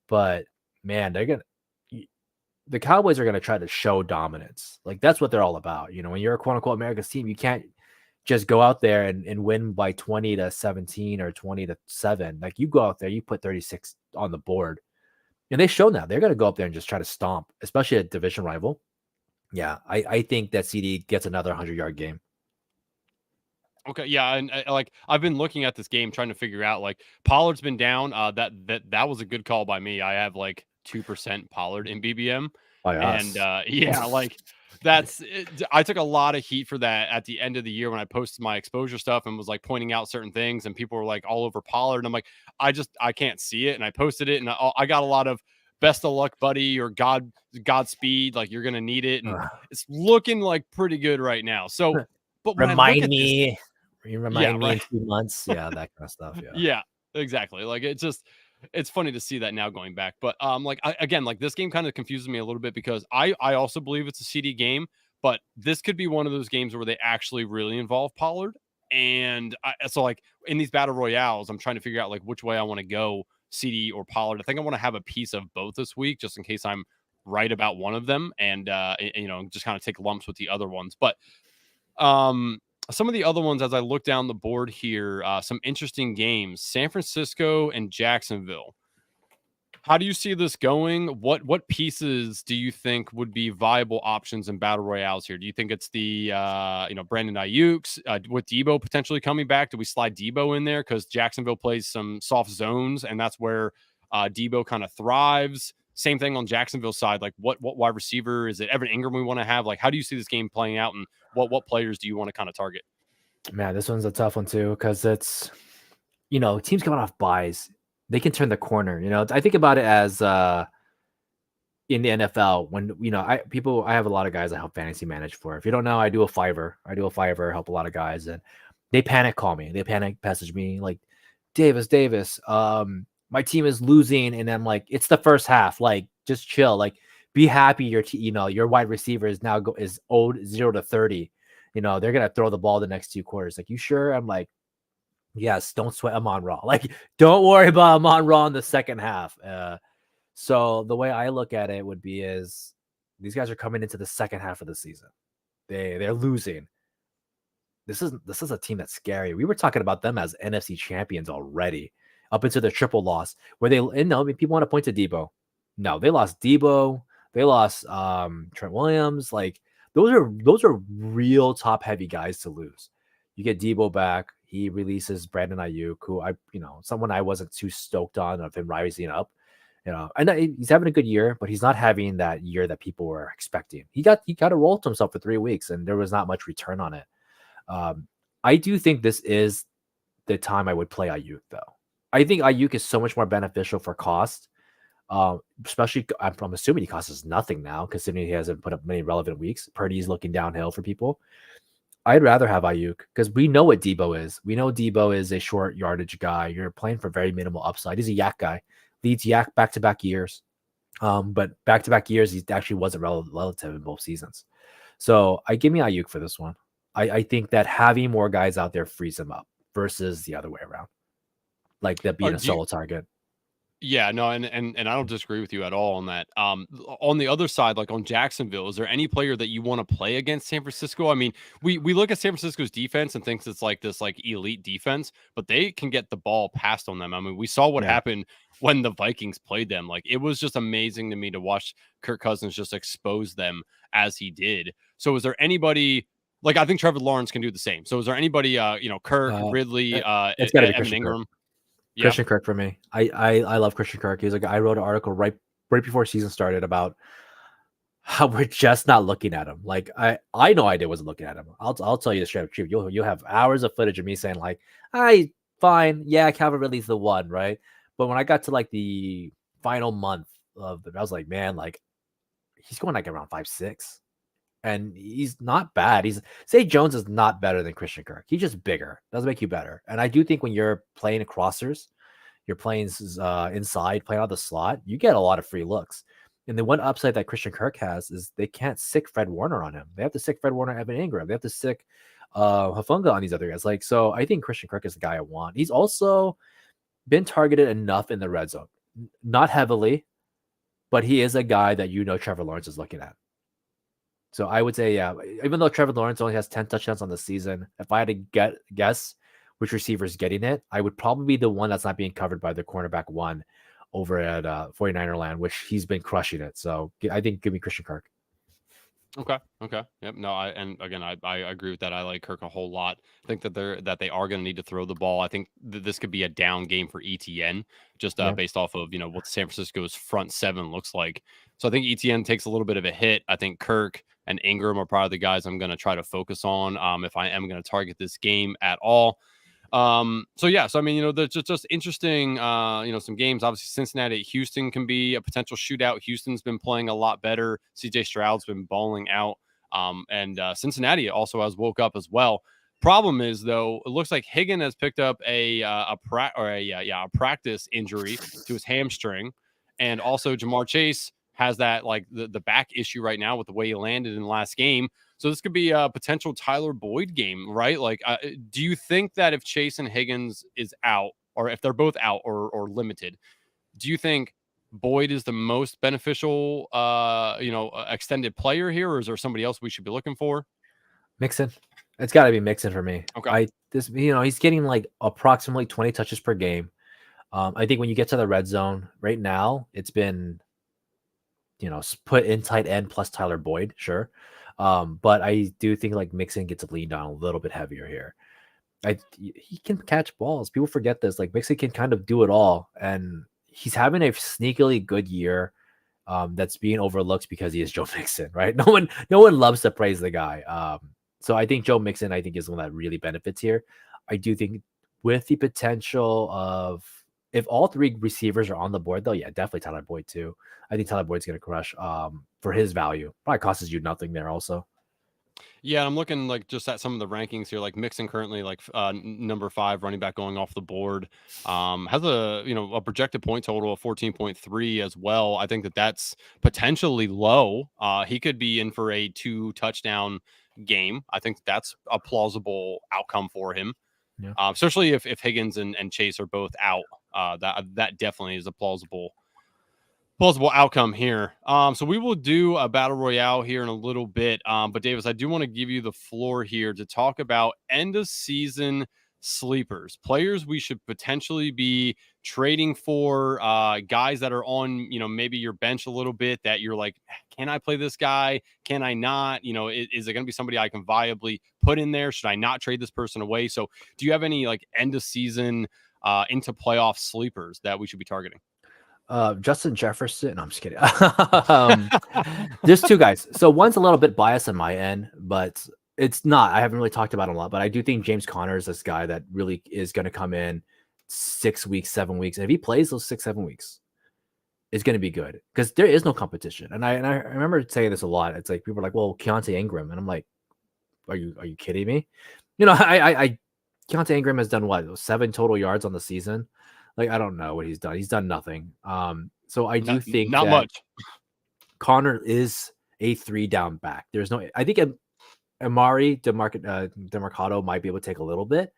But man, the Cowboys are gonna try to show dominance. Like that's what they're all about. When you're a quote unquote America's team, you can't just go out there and win by 20-17 or 20-7. Like you go out there, you put 36 on the board, and they show now they're gonna go up there and just try to stomp, especially a division rival. Yeah, I think that CD gets another 100-yard game. Okay, yeah, and like I've been looking at this game trying to figure out like Pollard's been down. That was a good call by me. I have like 2% Pollard in BBM, By and us. yeah, like that's it. I took a lot of heat for that at the end of the year when I posted my exposure stuff and was like pointing out certain things, and people were like all over Pollard, and I'm like, I can't see it, and I posted it, and I got a lot of best of luck, buddy, or Godspeed, like you're gonna need it, and it's looking like pretty good right now. So, but when I look Remind at this, me. You yeah, remind me in right. 2 months. Yeah, that kind of stuff. Yeah. Yeah, exactly. Like it's funny to see that now going back. But like again, like this game kind of confuses me a little bit because I also believe it's a CD game, but this could be one of those games where they actually really involve Pollard. And so like in these battle royales, I'm trying to figure out like which way I want to go, CD or Pollard. I think I want to have a piece of both this week just in case I'm right about one of them and just kind of take lumps with the other ones. But um, some of the other ones, as I look down the board here, some interesting games: San Francisco and Jacksonville. How do you see this going? What pieces do you think would be viable options in battle royales here? Do you think it's the Brandon Ayuk's with Debo potentially coming back? Do we slide Debo in there because Jacksonville plays some soft zones and that's where Debo kind of thrives? Same thing on Jacksonville's side. Like what wide receiver is it? Evan Ingram we want to have? Like how do you see this game playing out, and what players do you want to kind of target? Man, this one's a tough one too because it's teams coming off buys. They can turn the corner. I think about it as in the NFL, when I have a lot of guys I help fantasy manage for. If you don't know, I do a Fiverr. Help a lot of guys, and they panic call me. They panic message me like, Davis, my team is losing, and I'm like, it's the first half. Like, just chill. Like, be happy. Your wide receiver is now is owed 0 to 30. They're gonna throw the ball the next 2 quarters. Like, you sure? I'm like, yes. Don't sweat Amon-Ra. Like, don't worry about Amon-Ra in the second half. So the way I look at it would be is these guys are coming into the second half of the season. They're losing. This is a team that's scary. We were talking about them as NFC champions already, up into the triple loss where people want to point to Debo. No, they lost Debo. They lost Trent Williams. Like, those are real top heavy guys to lose. You get Debo back. He releases Brandon Ayuk, who someone I wasn't too stoked on of him rising up. I know he's having a good year, but he's not having that year that people were expecting. He got a roll to himself for 3 weeks, and there was not much return on it. I do think this is the time I would play Ayuk, though. I think Ayuk is so much more beneficial for cost, especially I'm assuming he costs us nothing now, considering he hasn't put up many relevant weeks. Purdy's looking downhill for people. I'd rather have Ayuk because we know what Debo is. We know Debo is a short yardage guy. You're playing for very minimal upside. He's a yak guy. Leads yak back-to-back years. But back-to-back years, he actually wasn't relative in both seasons. So I give me Ayuk for this one. I think that having more guys out there frees him up versus the other way around, like that being a solo target. Yeah, no, and I don't disagree with you at all on that. On the other side, like on Jacksonville, is there any player that you want to play against San Francisco? I mean, we look at San Francisco's defense and thinks it's like this like elite defense, but they can get the ball passed on them. I mean, we saw what happened when the Vikings played them. Like, it was just amazing to me to watch Kirk Cousins just expose them as he did. So is there anybody like, I think Trevor Lawrence can do the same. So is there anybody Kirk, Ridley, it's got to be Evan Christian Ingram? Kirk. Christian Kirk for me. I love Christian Kirk. He's like, I wrote an article right before season started about how we're just not looking at him. Like, I know I wasn't looking at him. I'll tell you the straight up truth. You'll have hours of footage of me saying like, fine, yeah, Calvin Ridley's the one, right? But when I got to like the final month of it, I was like, man, like, he's going like around 5'6", and he's not bad. Zay Jones is not better than Christian Kirk. He's just bigger. Doesn't make you better. And I do think when you're playing crossers, you're playing inside, playing out the slot, you get a lot of free looks. And the one upside that Christian Kirk has is they can't sick Fred Warner on him. They have to sick Fred Warner, Evan Ingram. They have to sick Hafunga on these other guys. Like, so I think Christian Kirk is the guy I want. He's also been targeted enough in the red zone. Not heavily, but he is a guy that Trevor Lawrence is looking at. So I would say, yeah, even though Trevor Lawrence only has 10 touchdowns on the season, if I had to guess which receiver is getting it, I would probably be the one that's not being covered by the cornerback one over at 49er land, which he's been crushing it. So I think give me Christian Kirk. Okay. Yep. No, I agree with that. I like Kirk a whole lot. I think that they are going to need to throw the ball. I think this could be a down game for ETN, just based off of what San Francisco's front seven looks like. So I think ETN takes a little bit of a hit. I think Kirk and Ingram are probably the guys I'm going to try to focus on if I am going to target this game at all. So I mean, there's just interesting, some games. Obviously, Cincinnati at Houston can be a potential shootout. Houston's been playing a lot better. CJ Stroud's been balling out. And Cincinnati also has woke up as well. Problem is, though, it looks like Higgins has picked up a practice injury to his hamstring, and also Jamar Chase has that like the back issue right now with the way he landed in the last game. So this could be a potential Tyler Boyd game, right? Like, do you think that if Chase and Higgins is out, or if they're both out or limited, do you think Boyd is the most beneficial, extended player here, or is there somebody else we should be looking for? Mixon. It's got to be Mixon for me. Okay. He's getting like approximately 20 touches per game. I think when you get to the red zone right now, it's been, put in tight end plus Tyler Boyd, sure. But I do think like Mixon gets leaned on a little bit heavier here. He can catch balls. People forget this. Like, Mixon can kind of do it all, and he's having a sneakily good year. That's being overlooked because he is Joe Mixon, right? No one loves to praise the guy. So I think Joe Mixon, is one that really benefits here. I do think with the potential of If all three receivers are on the board, though, yeah, definitely Tyler Boyd too. I think Tyler Boyd's gonna crush. For his value, probably costs you nothing there also. Yeah, I'm looking like just at some of the rankings here. Like Mixon currently like number 5 running back going off the board. Has a a projected point total of 14.3 as well. I think that that's potentially low. He could be in for a 2 touchdown game. I think that's a plausible outcome for him. Yeah. Especially if Higgins and Chase are both out. That definitely is a plausible outcome here. So we will do a battle royale here in a little bit. But Davis, I do want to give you the floor here to talk about end of season sleepers, players we should potentially be trading for, guys that are on, maybe your bench a little bit that you're like, can I play this guy? Can I not? Is it going to be somebody I can viably put in there? Should I not trade this person away? So do you have any like end of season into playoff sleepers that we should be targeting? Justin Jefferson. No, I'm just kidding. um, there's two guys. So one's a little bit biased on my end, but it's not. I haven't really talked about him a lot, but I do think James Conner is this guy that really is going to come in 6 weeks, 7 weeks. And if he plays those 6, 7 weeks, it's going to be good because there is no competition. And I remember saying this a lot. It's like people are like, well, Keontae Ingram. And I'm like, are you kidding me? Keontae Ingram has done what, 7 total yards on the season. Like, I don't know what he's done. He's done nothing. So I do think not that much. Connor is a 3 down back. There's no, I think Amari DeMarcado might be able to take a little bit,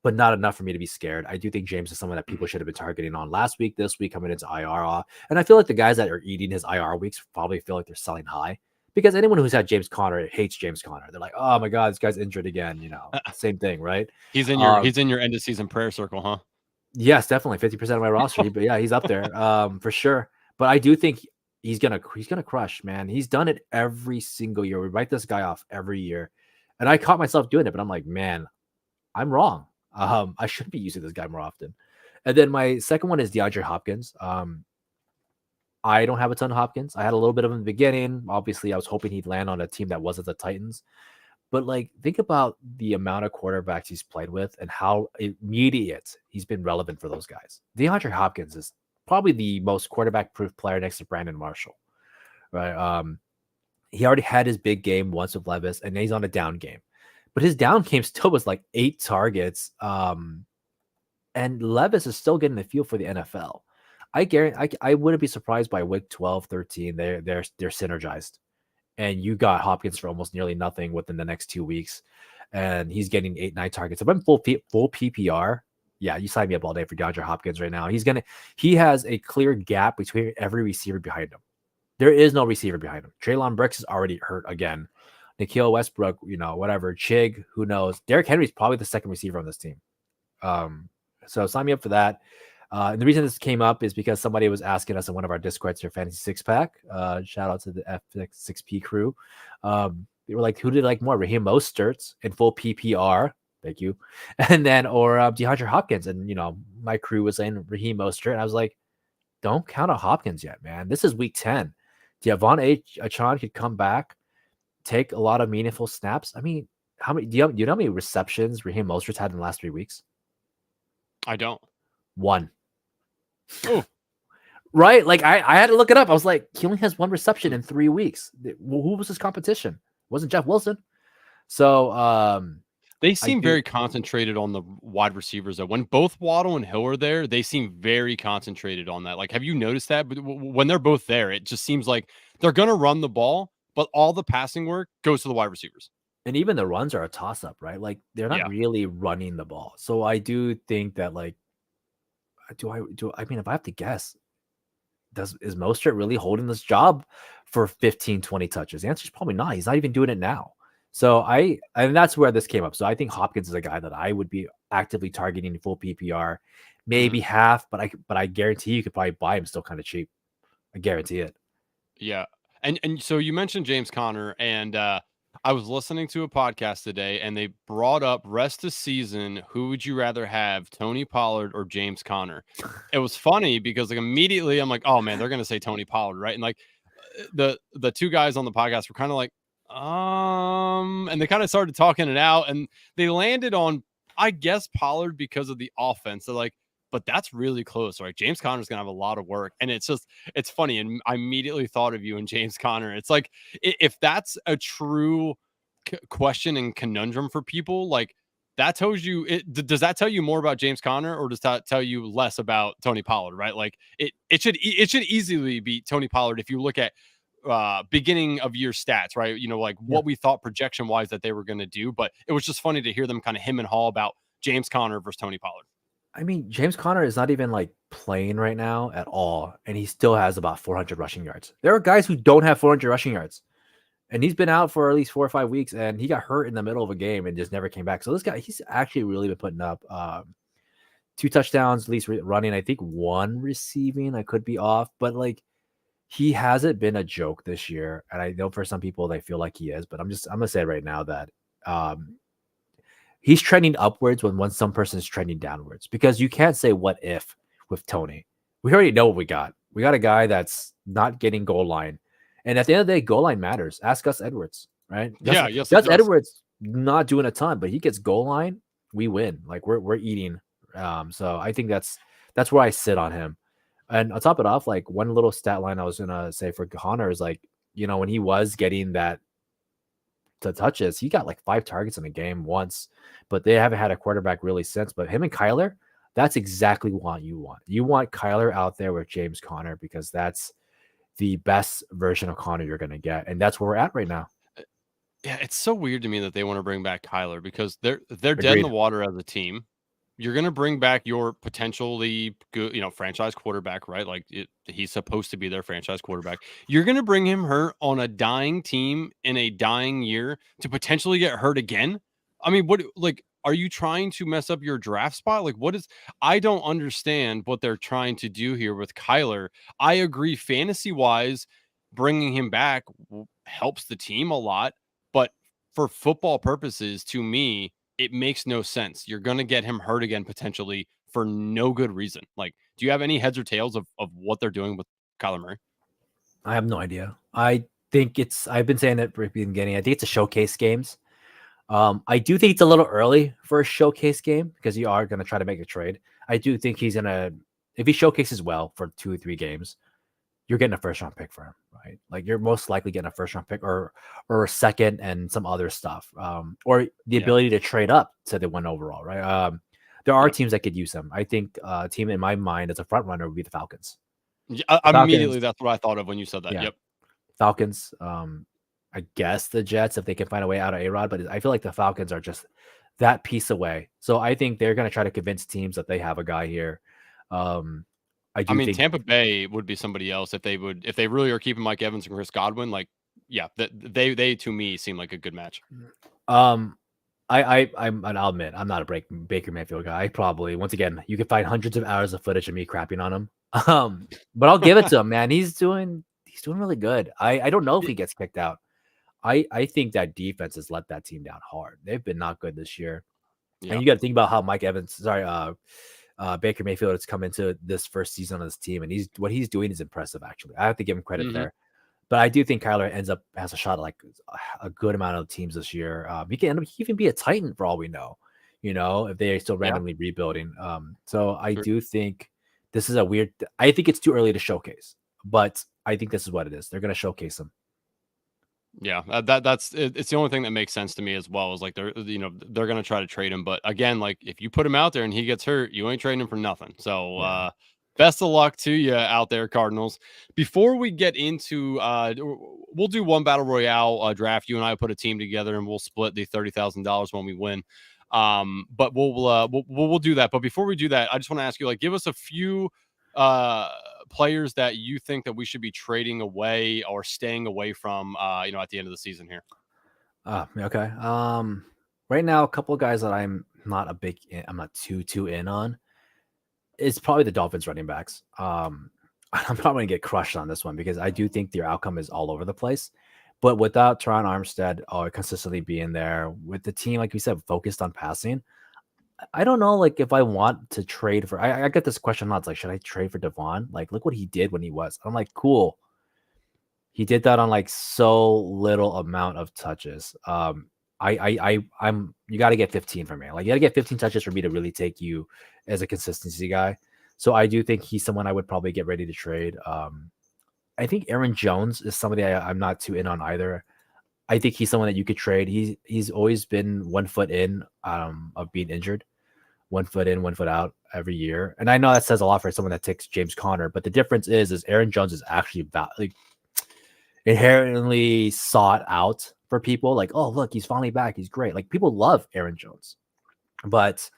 but not enough for me to be scared. I do think James is someone that people should have been targeting on last week, this week, coming into IR. And I feel like the guys that are eating his IR weeks probably feel like they're selling high because anyone who's had James Conner hates James Conner. They're like, oh my God, this guy's injured again. Same thing, right? He's in your end of season prayer circle, huh? Yes, definitely 50% of my roster. But yeah, he's up there for sure. But I do think he's gonna crush, man. He's done it every single year. We write this guy off every year, and I caught myself doing it. But I'm like, man, I'm wrong. I should be using this guy more often. And then my second one is DeAndre Hopkins. I don't have a ton of Hopkins. I had a little bit of him in the beginning. Obviously, I was hoping he'd land on a team that wasn't the Titans. But like, think about the amount of quarterbacks he's played with and how immediate he's been relevant for those guys. DeAndre Hopkins is probably the most quarterback-proof player next to Brandon Marshall, right? He already had his big game once with Levis, and he's on a down game. But his down game still was like 8 targets. And Levis is still getting the feel for the NFL. I guarantee I wouldn't be surprised by week 12, 13. They're synergized. And you got Hopkins for almost nearly nothing within the next 2 weeks. And he's getting 8, 9 targets. If I'm full PPR, yeah, you sign me up all day for DeAndre Hopkins right now. He has a clear gap between every receiver behind him. There is no receiver behind him. Treylon Brooks is already hurt again. Nikhil Westbrook, whatever. Chig, who knows? Derrick Henry's probably the second receiver on this team. So sign me up for that. And the reason this came up is because somebody was asking us in one of our Discords for Fantasy Six Pack. Shout out to the F6P crew. They were like, who did like more? Raheem Mostert in full PPR. Thank you. And then, or DeAndre Hopkins. And, my crew was saying Raheem Mostert. And I was like, don't count on Hopkins yet, man. This is week 10. Devon Achane could come back, take a lot of meaningful snaps. I mean, do you know how many receptions Raheem Mostert's had in the last 3 weeks? I don't. 1. Oh, right. Like I had to look it up. I was like, he only has 1 reception in 3 weeks. Who was his competition? It wasn't Jeff Wilson. So they seem very concentrated on the wide receivers though. When both Waddle and Hill are there, they seem very concentrated on that. Like, have you noticed that? But when they're both there, it just seems like they're going to run the ball, but all the passing work goes to the wide receivers. And even the runs are a toss up, right? Like they're not really running the ball. So I do think that like, I mean, if I have to guess, is Mostert really holding this job for 15, 20 touches? The answer is probably not. He's not even doing it now. So and that's where this came up. So I think Hopkins is a guy that I would be actively targeting full PPR, maybe half, but I guarantee you could probably buy him still kind of cheap. I guarantee it. Yeah. And so you mentioned James Conner, and I was listening to a podcast today, and they brought up rest of season. Who would you rather have, Tony Pollard or James Conner? It was funny because like immediately I'm like, oh man, they're gonna say Tony Pollard, right? And like the 2 guys on the podcast were kind of like, and they kind of started talking it out, and they landed on, I guess, Pollard because of the offense. They're like, but that's really close, right? James Conner's gonna have a lot of work, and it's funny, and I immediately thought of you and James Conner. It's like if that's a true question and conundrum for people, like that tells you does that tell you more about James Conner, or does that tell you less about Tony Pollard, right? Like it should easily be Tony Pollard if you look at beginning of year stats, right? Like Yeah. what we thought projection wise that they were going to do, but it was just funny to hear them kind of him and haw about James Conner versus Tony Pollard. I mean, James Conner is not even like playing right now at all, and he still has about 400 rushing yards. There are guys who don't have 400 rushing yards, and he's been out for at least 4 or 5 weeks, and he got hurt in the middle of a game and just never came back. So this guy, he's actually really been putting up 2 touchdowns, at least running. I think 1 receiving. I could be off, but like he hasn't been a joke this year. And I know for some people they feel like he is, but I'm gonna say right now that he's trending upwards when some person is trending downwards, because you can't say what if with Tony. We already know what we got. We got a guy that's not getting goal line. And at the end of the day, goal line matters. Ask Gus Edwards, right? Yes, it Gus does. Edwards not doing a ton, but he gets goal line, we win. Like we're eating. So I think that's where I sit on him. And I'll top it off, like one little stat line I was gonna say for Connor is like, when he was getting that to touches, he got like 5 targets in a game once, but they haven't had a quarterback really since. But him and Kyler, that's exactly what you want. You want Kyler out there with James Conner, because that's the best version of Connor you're gonna get, and that's where we're at right now. Yeah, it's so weird to me that they want to bring back Kyler, because they're dead in Agreed. the water as a team. You're going to bring back your potentially good, franchise quarterback, right? Like he's supposed to be their franchise quarterback. You're going to bring him hurt on a dying team in a dying year to potentially get hurt again. I mean, are you trying to mess up your draft spot? Like I don't understand what they're trying to do here with Kyler. I agree fantasy wise, bringing him back helps the team a lot, but for football purposes, to me, it makes no sense. You're going to get him hurt again potentially for no good reason. Like, do you have any heads or tails of what they're doing with Kyler Murray? I have no idea. I've been saying that from the beginning. I think it's a showcase games. I do think it's a little early for a showcase game, because you are going to try to make a trade. I do think he's if he showcases well for 2 or 3 games, you're getting a first round pick for him, right? Like you're most likely getting a first round pick or a second and some other stuff, or the ability to trade up to the 1 overall, right? There are teams that could use him. I think a team in my mind as a front runner would be the Falcons. Yeah, immediately that's what I thought of when you said that. Yeah. Yep. Falcons. I guess the Jets if they can find a way out of A-Rod, but I feel like the Falcons are just that piece away. So I think they're going to try to convince teams that they have a guy here. I think Tampa Bay would be somebody else if they really are keeping Mike Evans and Chris Godwin. Like, yeah, they to me seem like a good match. I'll admit I'm not a Baker Mayfield guy. I probably, once again, you can find hundreds of hours of footage of me crapping on him. But I'll give it to him, man. He's doing really good. I don't know if he gets kicked out. I think that defense has let that team down hard. They've been not good this year. Yeah. And you got to think about how Baker Mayfield has come into this first season on this team, and what he's doing is impressive. Actually, I have to give him credit there. But I do think Kyler has a shot at like a good amount of teams this year. He can even be a Titan for all we know. If they are still randomly rebuilding. So I do think this is I think it's too early to showcase, but I think this is what it is. They're going to showcase him. Yeah, it's the only thing that makes sense to me as well, is like they're going to try to trade him. But again, like if you put him out there and he gets hurt, you ain't trading him for nothing. So best of luck to you out there, Cardinals. Before we get into, we'll do one battle royale draft. You and I put a team together and we'll split the $30,000 when we win. But we'll do that. But before we do that, I just want to ask you, like, give us a few players that you think that we should be trading away or staying away from, at the end of the season here. Okay. Right now, a couple of guys that I'm not too in on is probably the Dolphins running backs. I'm probably going to get crushed on this one because I do think their outcome is all over the place. But without Teron Armstead consistently being there, with the team, like we said, focused on passing, I don't know, like, if I want to trade for. I get this question a lot. It's like, should I trade for Devon? Like, look what he did when he was. I'm like, cool. He did that on like so little amount of touches. I'm you got to get 15 for me. Like you got to get 15 touches for me to really take you as a consistency guy. So I do think he's someone I would probably get ready to trade. I think Aaron Jones is somebody I'm not too in on either. I think he's someone that you could trade. He's always been 1 foot in of being injured, 1 foot in, 1 foot out every year. And I know that says a lot for someone that takes James Conner, but the difference is Aaron Jones is actually like inherently sought out for people. Like, oh look, he's finally back. He's great. Like people love Aaron Jones, but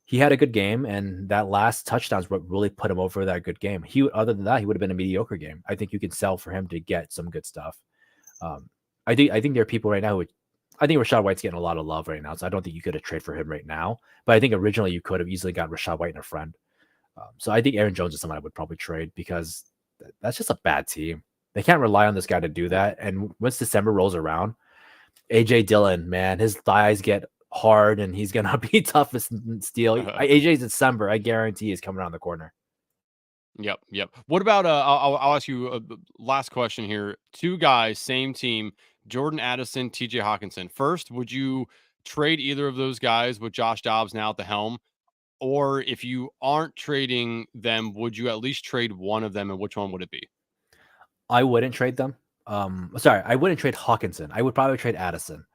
he had a good game, and that last touchdown is what really put him over that good game. Other than that, he would have been a mediocre game. I think you can sell for him to get some good stuff. Um, I think there are people right now who I think Rachaad White's getting a lot of love right now, so I don't think you could have traded for him right now. But I think originally you could have easily got Rachaad White and a friend. So I think Aaron Jones is someone I would probably trade because that's just a bad team. They can't rely on this guy to do that. And once December rolls around, AJ Dillon, man, his thighs get hard and he's gonna be tough as steel. AJ's December, I guarantee, is coming around the corner. Yep. What about I'll ask you a last question here. Two guys, same team, Jordan Addison, TJ Hawkinson. First, would you trade either of those guys with Josh Dobbs now at the helm? Or if you aren't trading them, would you at least trade one of them, and which one would it be? I wouldn't trade them. Sorry, I wouldn't trade Hawkinson. I would probably trade Addison.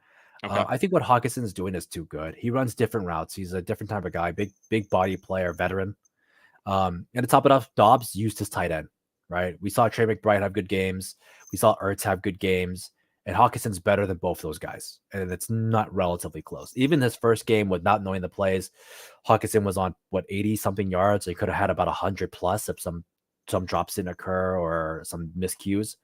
Okay. I think what Hawkinson is doing is too good. He runs different routes. He's a different type of guy, big body player, veteran. And to top it off, Dobbs used his tight end, right? We saw Trey McBride have good games. We saw Ertz have good games. And Hawkinson's better than both those guys. And it's not relatively close. Even his first game with not knowing the plays, Hawkinson was on, 80-something yards. So he could have had about 100 plus if some drops didn't occur or some miscues.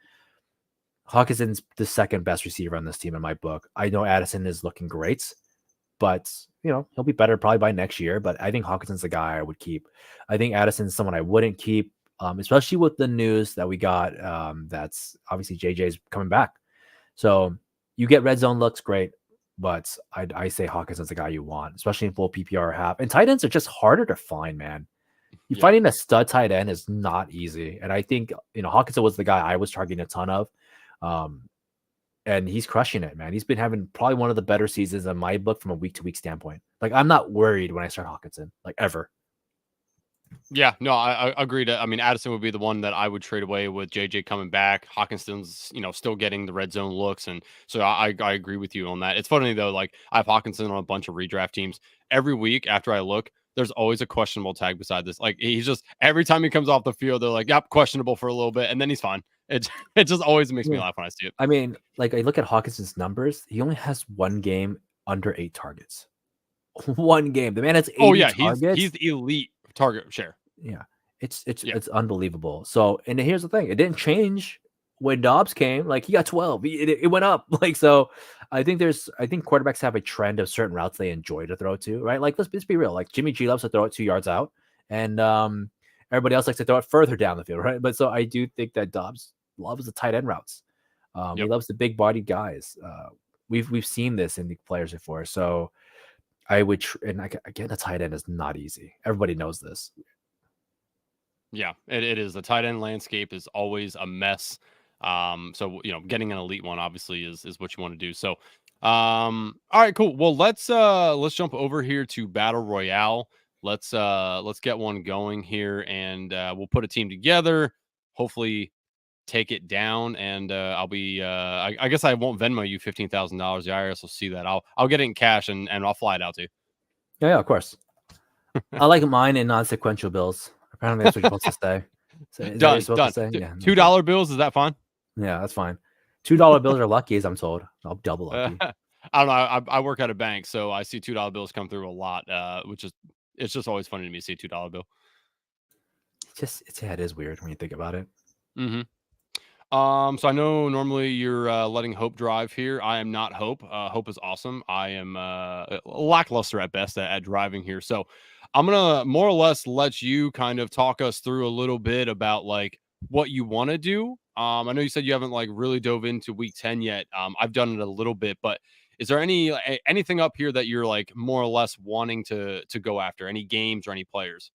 Hawkinson's the second best receiver on this team in my book. I know Addison is looking great, but he'll be better probably by next year. But I think Hawkinson's the guy I would keep. I think Addison's someone I wouldn't keep, especially with the news that we got. That's obviously JJ's coming back, so you get red zone looks great. But I say Hawkinson's the guy you want, especially in full PPR half. And tight ends are just harder to find, man. Finding a stud tight end is not easy. And I think Hawkinson was the guy I was targeting a ton of. And he's crushing it, man. He's been having probably one of the better seasons in my book from a week-to-week standpoint. Like, I'm not worried when I start Hawkinson, like, ever. Yeah, no, I agreed. I mean, Addison would be the one that I would trade away with JJ coming back. Hawkinson's, still getting the red zone looks, and so I agree with you on that. It's funny though, like I have Hawkinson on a bunch of redraft teams. Every week after I look, there's always a questionable tag beside this. Like he's just every time he comes off the field, they're like, "Yep, questionable for a little bit," and then he's fine. It just always makes me laugh when I see it. I mean, like I look at Hawkinson's numbers, he only has one game under 8 targets. One game. The man has 80 targets. He's the elite target share. Yeah. It's unbelievable. So, and here's the thing. It didn't change when Dobbs came. Like he got 12. It went up. Like, so I think quarterbacks have a trend of certain routes they enjoy to throw to, right? Like, let's be real. Like Jimmy G loves to throw it 2 yards out, and everybody else likes to throw it further down the field, right? But so I do think that Dobbs loves the tight end routes. He loves the big bodied guys. We've seen this in the players before. So I would, and again, the tight end is not easy. Everybody knows this. Yeah, it is. The tight end landscape is always a mess. So getting an elite one obviously is what you want to do. So, all right, cool. Well, let's jump over here to Battle Royale. Let's get one going here, and we'll put a team together. Hopefully, take it down, and I'll be. I guess I won't Venmo you $15,000. The IRS will see that. I'll get it in cash, and I'll fly it out to you. Yeah, of course. I like mine in non-sequential bills. Apparently, that's what you're supposed to say. Done. To say? Yeah, $2 bills, is that fine? Yeah, that's fine. $2 bills are lucky, as I'm told. I'll double lucky. I don't know. I work at a bank, so I see $2 bills come through a lot, it's just always funny to me to see a $2 bill. It is weird when you think about it. Mm-hmm. So I know normally you're letting Hope drive here. I am not Hope. Hope is awesome. I am lackluster at best at driving here. So I'm gonna more or less let you kind of talk us through a little bit about like what you want to do. I know you said you haven't like really dove into week 10 yet. I've done it a little bit, but is there anything up here that you're like more or less wanting to go after? Any games or any players?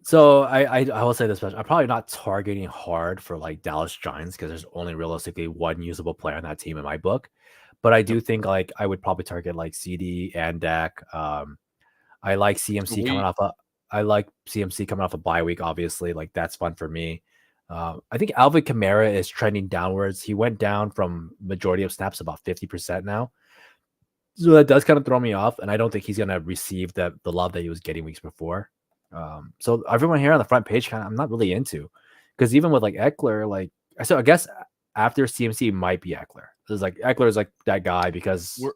So I will say this much. I'm probably not targeting hard for like Dallas Giants because there's only realistically one usable player on that team in my book. But I Yep. do think like I would probably target like CD and Dak. I like So CMC coming we off a I like CMC coming off a bye week, obviously. Like that's fun for me. I think Alvin Kamara is trending downwards. He went down from majority of snaps about 50% now. So that does kind of throw me off, and I don't think he's gonna receive the love that he was getting weeks before. So everyone here on the front page kind of I'm not really into because even with like Eckler, like so I guess after CMC might be Eckler. It's like Eckler is like that guy because we're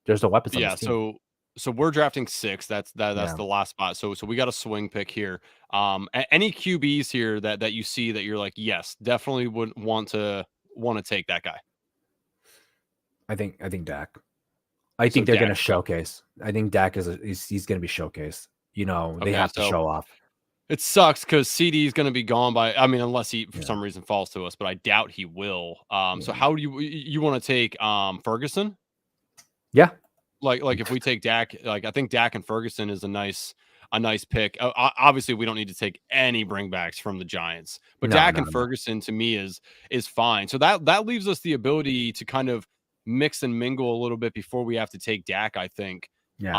there's no weapons on yeah, this team. so we're drafting 6. That's Yeah, the last spot. So we got a swing pick here. Any QBs here that you see that you're like, yes, definitely would want to take that guy. I think Dak. I So think they're gonna Dak. Okay. showcase. I think Dak he's gonna be showcased. You know, they Okay. have to So show off. it sucks because CD is going to be gone by. I mean, unless he for Yeah, some reason falls to us, but I doubt he will. So yeah, how do you want to take Ferguson? yeah. Like if we take Dak, like I think Dak and Ferguson is a nice pick. Obviously, we don't need to take any bringbacks from the Giants, but No, Dak no, and no. Ferguson to me is fine. So that leaves us the ability to kind of mix and mingle a little bit before we have to take Dak, I think. Yeah,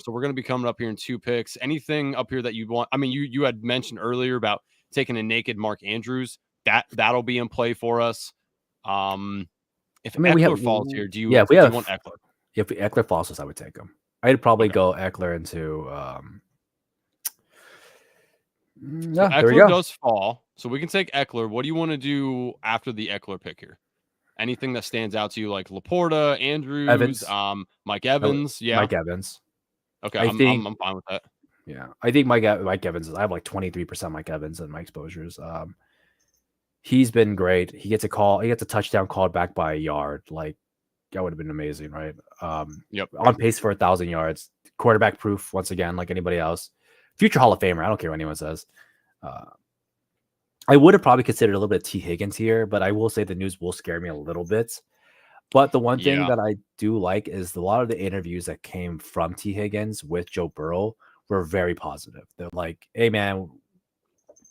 So we're going to be coming up here in 2 picks. Anything up here that you want? I mean, you had mentioned earlier about taking a naked Mark Andrews. That'll be in play for us. Um, if I mean we have Eckler falls here, do yeah you if we do you want have Eckler? if Eckler falls us, I would take him. I'd probably Okay. go Eckler into So yeah. There we Eckler go. does fall. So we can take Eckler. What do you want to do after the Eckler pick here? Anything that stands out to you, like Laporta, Andrews, Evans, Mike Evans? Yeah. Mike Evans. Okay, I think I'm fine with that. yeah. I think Mike Evans is. I have like 23% Mike Evans in my exposures. He's been great. He gets a call. He gets a touchdown called back by a yard. Like that would have been amazing, right? Yep. On pace for 1,000 yards. Quarterback proof once again, like anybody else. Future Hall of Famer. I don't care what anyone says. Uh, I would have probably considered a little bit of T. Higgins here, but I will say the news will scare me a little bit. But the one thing Yeah. that I do like is a lot of the interviews that came from T. Higgins with Joe Burrow were very positive. They're like, "Hey, man,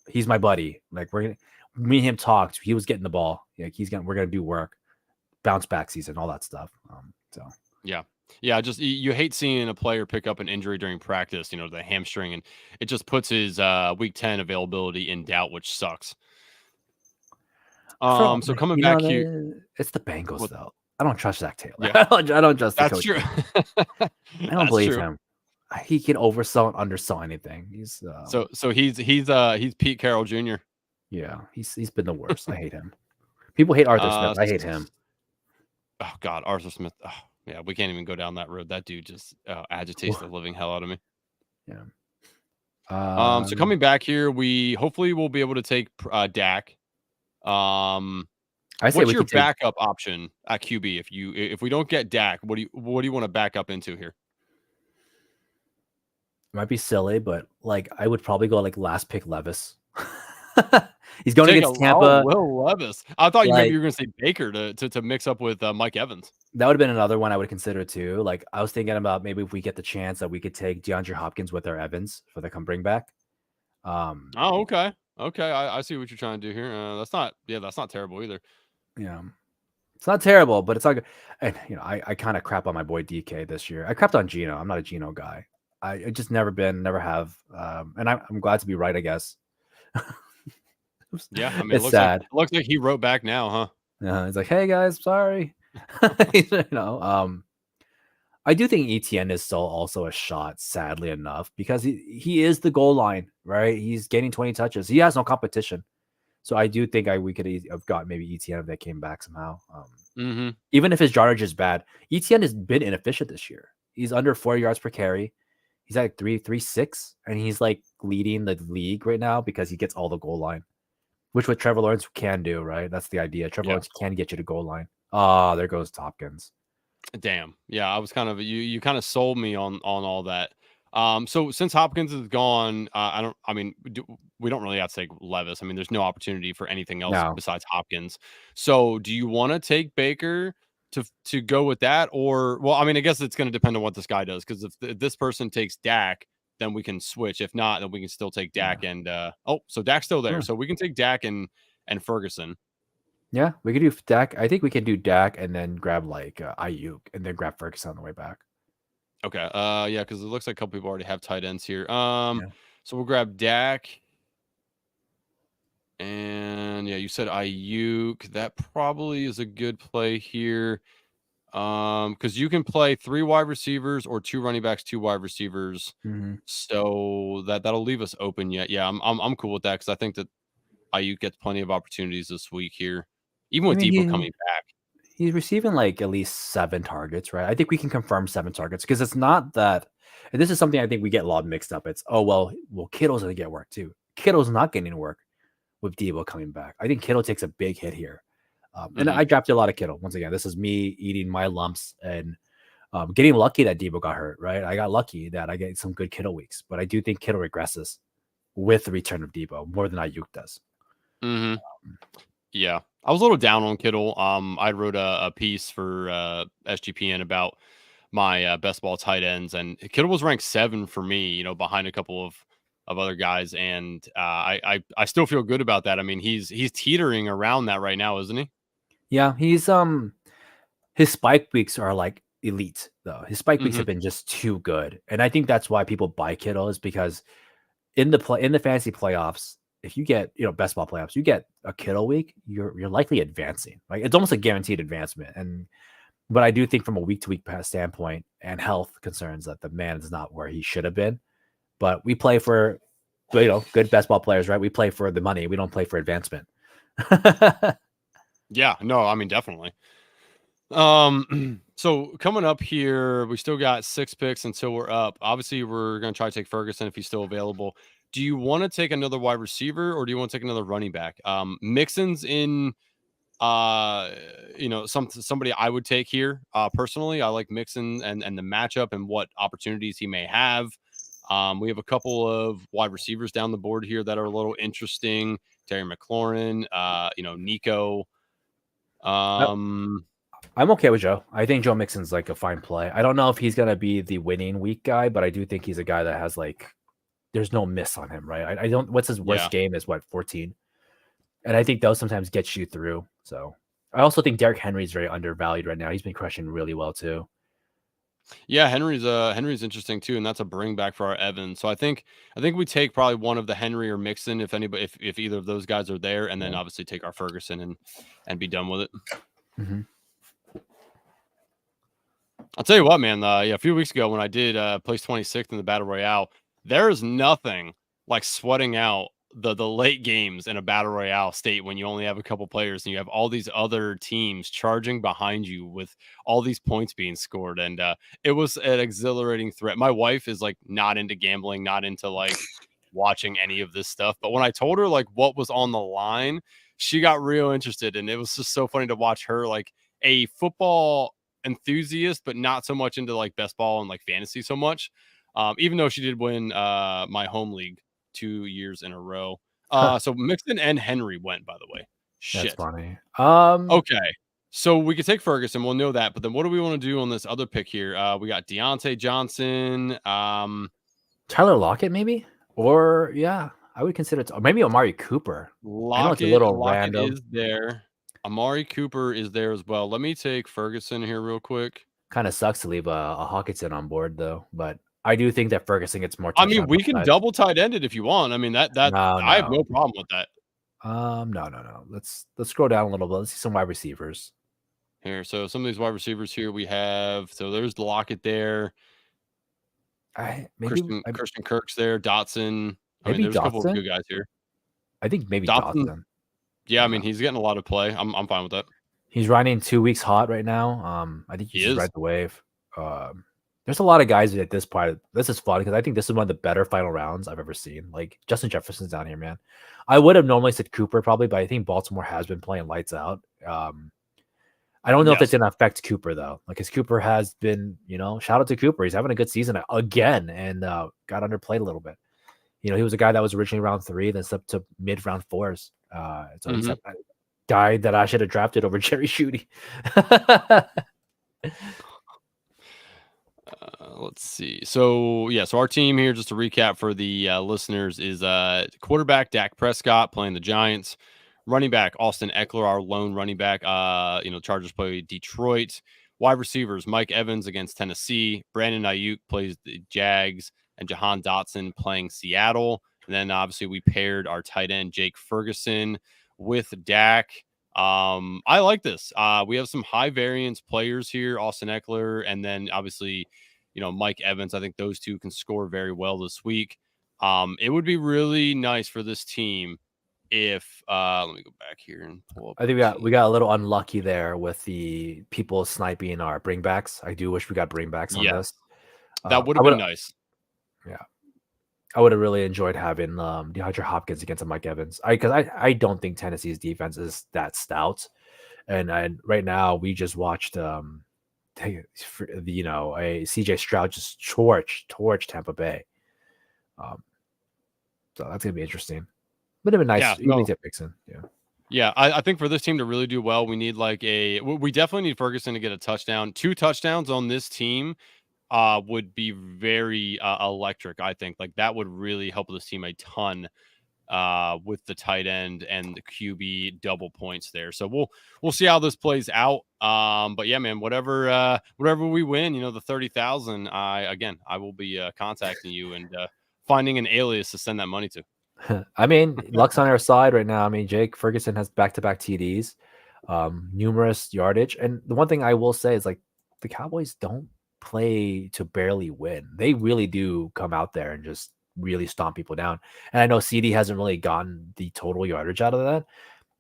he's my buddy. Like, me and him talked. He was getting the ball. Like, we're gonna do work, bounce back season, all that stuff." So Yeah. Yeah. Just you hate seeing a player pick up an injury during practice, the hamstring, and it just puts his week 10 availability in doubt, which sucks. from So coming you know, back here, it's the Bengals what though. I don't trust Zach Taylor. yeah, I don't trust the that's coach. true. I don't That's believe true. him. He can oversell and undersell anything. So he's Pete Carroll Jr. Yeah, he's been the worst. I hate him. People hate Arthur Smith. I hate him. Oh God, Arthur Smith. Oh, yeah, we can't even go down that road. That dude just agitates the living hell out of me. Yeah. So coming back here, we hopefully will be able to take Dak. Um, I say what's we your could take. backup option at QB if we don't get Dak? What do you want to back up into here? It might be silly, but like I would probably go like last pick Levis. He's going Take a against Tampa. Will Levis. I thought maybe Like you were going to say Baker to mix up with Mike Evans. that would have been another one I would consider too. Like I was thinking about maybe if we get the chance that we could take DeAndre Hopkins with our Evans for the come bring back. Oh, okay, okay. I see what you're trying to do here. That's not terrible either. Yeah, it's not terrible, but it's not good. And I kind of crap on my boy DK this year. I crapped on Gino. I'm not a Gino guy. I just never have. And I'm glad to be right, I guess. Yeah, I mean, it It's looks like sad. he wrote back now, huh? It's like, hey guys, sorry. you know, I do think ETN is still also a shot, sadly enough, because he is the goal line, right? He's getting 20 touches. He has no competition. So I do think we could have got maybe ETN if they came back somehow. Mm-hmm. Even if his yardage is bad, ETN has been inefficient this year. He's under 4 yards per carry. He's at 3.36, and he's like leading the league right now because he gets all the goal line, which what Trevor Lawrence can do, right? That's the idea. Trevor Yeah. Lawrence can get you to goal line. Ah, there goes Hopkins. Damn. Yeah, I was kind of you kind of sold me on all that. So since Hopkins is gone, we don't really have to take Levis. I mean, there's no opportunity for anything else No, besides Hopkins. So do you want to take Baker to go with that? Or well, I mean, I guess it's going to depend on what this guy does, because if this person takes Dak, then we can switch. If not, then we can still take yeah. Dak and so Dak's still there. Sure. So we can take Dak and Ferguson. Yeah, we could do Dak. I think we can do Dak and then grab like Ayuk and then grab Ferguson on the way back. Okay. Yeah, because it looks like a couple people already have tight ends here. Yeah. So we'll grab Dak. And yeah, you said Ayuk. That probably is a good play here. Because you can play 3 wide receivers or 2 running backs, 2 wide receivers. Hmm. So that'll leave us open yet. Yeah, I'm cool with that because I think that Ayuk gets plenty of opportunities this week here, even I with mean, Debo coming back. he's receiving like at least 7 targets, right? I think we can confirm 7 targets because it's not that. And this is something I think we get a lot mixed up. It's well, Kittle's gonna get work too. Kittle's not getting work with Debo coming back. I think Kittle takes a big hit here. And Mhm. I drafted a lot of Kittle. Once again, this is me eating my lumps and getting lucky that Debo got hurt, right? I got lucky that I get some good Kittle weeks, but I do think Kittle regresses with the return of Debo more than Ayuk does. Mhm. Yeah. I was a little down on Kittle. I wrote a piece for SGPN about my best ball tight ends, and Kittle was ranked 7 for me. Behind a couple of other guys, and I still feel good about that. I mean, he's teetering around that right now, isn't he? Yeah, he's his spike weeks are like elite though. His spike weeks have Hmm. been just too good, and I think that's why people buy Kittle is because in the fantasy playoffs, if you get best ball playoffs, you get a Kittle week, you're likely advancing. Like it's almost a guaranteed advancement. And but I do think from a week to week standpoint and health concerns that the man is not where he should have been. But we play for good best ball players, right? We play for the money. We don't play for advancement. Yeah. No, I mean definitely. So coming up here, we still got 6 picks until we're up. Obviously, we're gonna try to take Ferguson if he's still available. Do you want to take another wide receiver or do you want to take another running back? Mixon's in uh somebody I would take here. Personally, I like Mixon and the matchup and what opportunities he may have. We have a couple of wide receivers down the board here that are a little interesting. Terry McLaurin, Nico. I- Um, I'm okay with Joe. I think Joe Mixon's like a fine play. I don't know if he's gonna be the winning week guy, but I do think he's a guy that has like there's no miss on him, right? I don't. What's his yeah. worst game is what 14, and I think those sometimes get you through. So I also think Derrick Henry's very undervalued right now. He's been crushing really well too. Yeah, Henry's interesting too, and that's a bring back for our Evans. So I think we take probably one of the Henry or Mixon if anybody if either of those guys are there, and then Yeah. obviously take our Ferguson and be done with it. Hmm. I'll tell you what, man. Yeah, a few weeks ago when I did place 26th in the battle royale, there is nothing like sweating out the late games in a battle royale state when you only have a couple players and you have all these other teams charging behind you with all these points being scored, and it was an exhilarating threat. My wife is like not into gambling, not into like watching any of this stuff, but when I told her like what was on the line, she got real interested, and it was just so funny to watch her like a football enthusiast, but not so much into like best ball and like fantasy so much. Even though she did win my home league 2 years in a row. So Mixon and Henry went, by the way. That's Shit. funny. Okay. So we could take Ferguson. We'll know that. But then what do we want to do on this other pick here? We got Deontay Johnson. Tyler Lockett, maybe, or yeah, I would consider it. Maybe Amari Cooper. I know it's a little Lockett random. is there. Amari Cooper is there as well. Let me take Ferguson here real quick. Kind of sucks to leave a Hawkinson on board though, but I do think that Ferguson gets more I mean, touchdown we can upside. double tight end it if you want. I mean, that No, I have no, no problem with that. no. Let's scroll down a little bit. Let's see some wide receivers. Here, so some of these wide receivers here we have. So there's Lockett there, I maybe Christian Kirk's there, Dotson. I mean, maybe there's a couple of Dotson. good guys here. I think maybe Dotson, Dotson. yeah, I Yeah, mean he's getting a lot of play. I'm fine with that. he's riding 2 weeks hot right now. I think you He just is. ride the wave. There's a lot of guys at this point. This is fun because I think this is one of the better final rounds I've ever seen. Like Justin Jefferson's down here, man. I would have normally said Cooper probably, but I think Baltimore has been playing lights out. I don't know if it's Yes. going to affect Cooper though. Like his Cooper has been, shout out to Cooper. He's having a good season again and got underplayed a little bit. He was a guy that was originally round 3, then slipped to mid round 4s. So he's Hmm. a guy that I should have drafted over Jerry Shooty. Let's see. So yeah, so our team here, just to recap for the listeners, is quarterback Dak Prescott playing the Giants, Running back, Austin Eckler, our lone running back. Chargers play Detroit. Wide receivers, Mike Evans against Tennessee. Brandon Ayuk plays the Jags, and Jahan Dotson playing Seattle. And then obviously we paired our tight end, Jake Ferguson, with Dak. I like this. We have some high variance players here, Austin Eckler, and then obviously, Mike Evans. I think those two can score very well this week. It would be really nice for this team if let me go back here and pull up I think we got a little unlucky there with the people sniping our bringbacks. I do wish we got bringbacks on this. That would have been nice. Yeah, I would have really enjoyed having DeAndre Hopkins against a Mike Evans. I don't think Tennessee's defense is that stout, and right now we just watched a CJ Stroud just torch Tampa Bay. So that's gonna be interesting. Would have been nice. Yeah, Even to Mixon. Yeah. Yeah, I think for this team to really do well, we need we definitely need Ferguson to get a touchdown. 2 touchdowns on this team would be very electric. I think like that would really help this team a ton with the tight end and the QB double points there. So we'll see how this plays out. But yeah, man, whatever we win, the 30,000. I will be contacting you and finding an alias to send that money to. I mean, luck's on our side right now. I mean, Jake Ferguson has back-to-back TDs, numerous yardage, and the one thing I will say is like the Cowboys don't play to barely win. They really do come out there and just really stomp people down. And I know CD hasn't really gotten the total yardage out of that,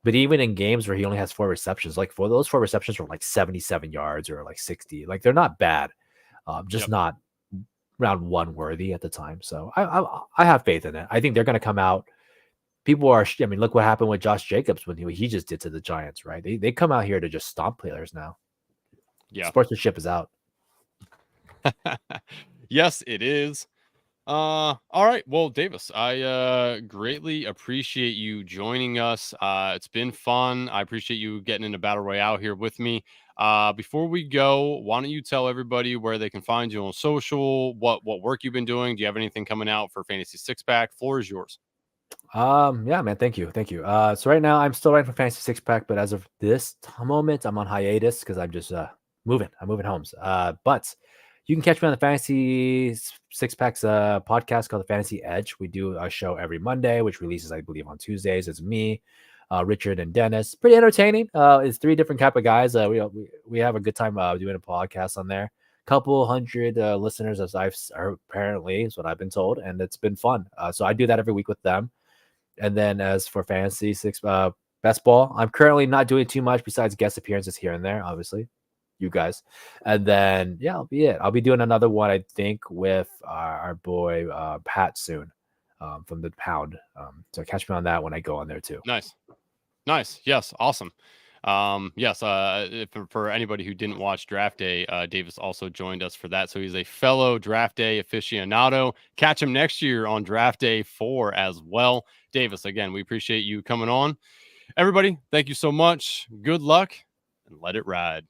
but even in games where he only has 4 receptions, like for those 4 receptions were like 77 yards or like 60, like they're not bad, just not round 1 worthy at the time. So I have faith in it. I think they're going to come out. People are. I mean, look what happened with Josh Jacobs when he just did to the Giants, right? They come out here to just stomp players now. Yeah, sportsmanship is out. Yes, it is. All right. Well, Davis, I greatly appreciate you joining us. It's been fun. I appreciate you getting into Battle Royale here with me. Before we go, why don't you tell everybody where they can find you on social, what work you've been doing? Do you have anything coming out for Fantasy Six Pack? Floor is yours. Yeah, man. Thank you. So right now I'm still writing for Fantasy Six Pack, but as of this moment, I'm on hiatus because I'm just moving. I'm moving homes. But you can catch me on the Fantasy Six Packs podcast called the Fantasy Edge. We do a show every Monday, which releases, I believe, on Tuesdays. It's me, Richard, and Dennis. Pretty entertaining. It's 3 different type of guys. We have a good time doing a podcast on there. Couple hundred listeners, as I've apparently is what I've been told, and it's been fun. So I do that every week with them. And then as for Fantasy Six Best Ball, I'm currently not doing too much besides guest appearances here and there, obviously. You guys. And then, yeah, that'll be it. I'll be doing another one, I think, with our boy Pat soon from the Pound. So catch me on that when I go on there too. Nice. Yes. Awesome. Yes. For anybody who didn't watch Draft Day, Davis also joined us for that. So he's a fellow Draft Day aficionado. Catch him next year on Draft Day 4 as well. Davis, again, we appreciate you coming on. Everybody, thank you so much. Good luck and let it ride.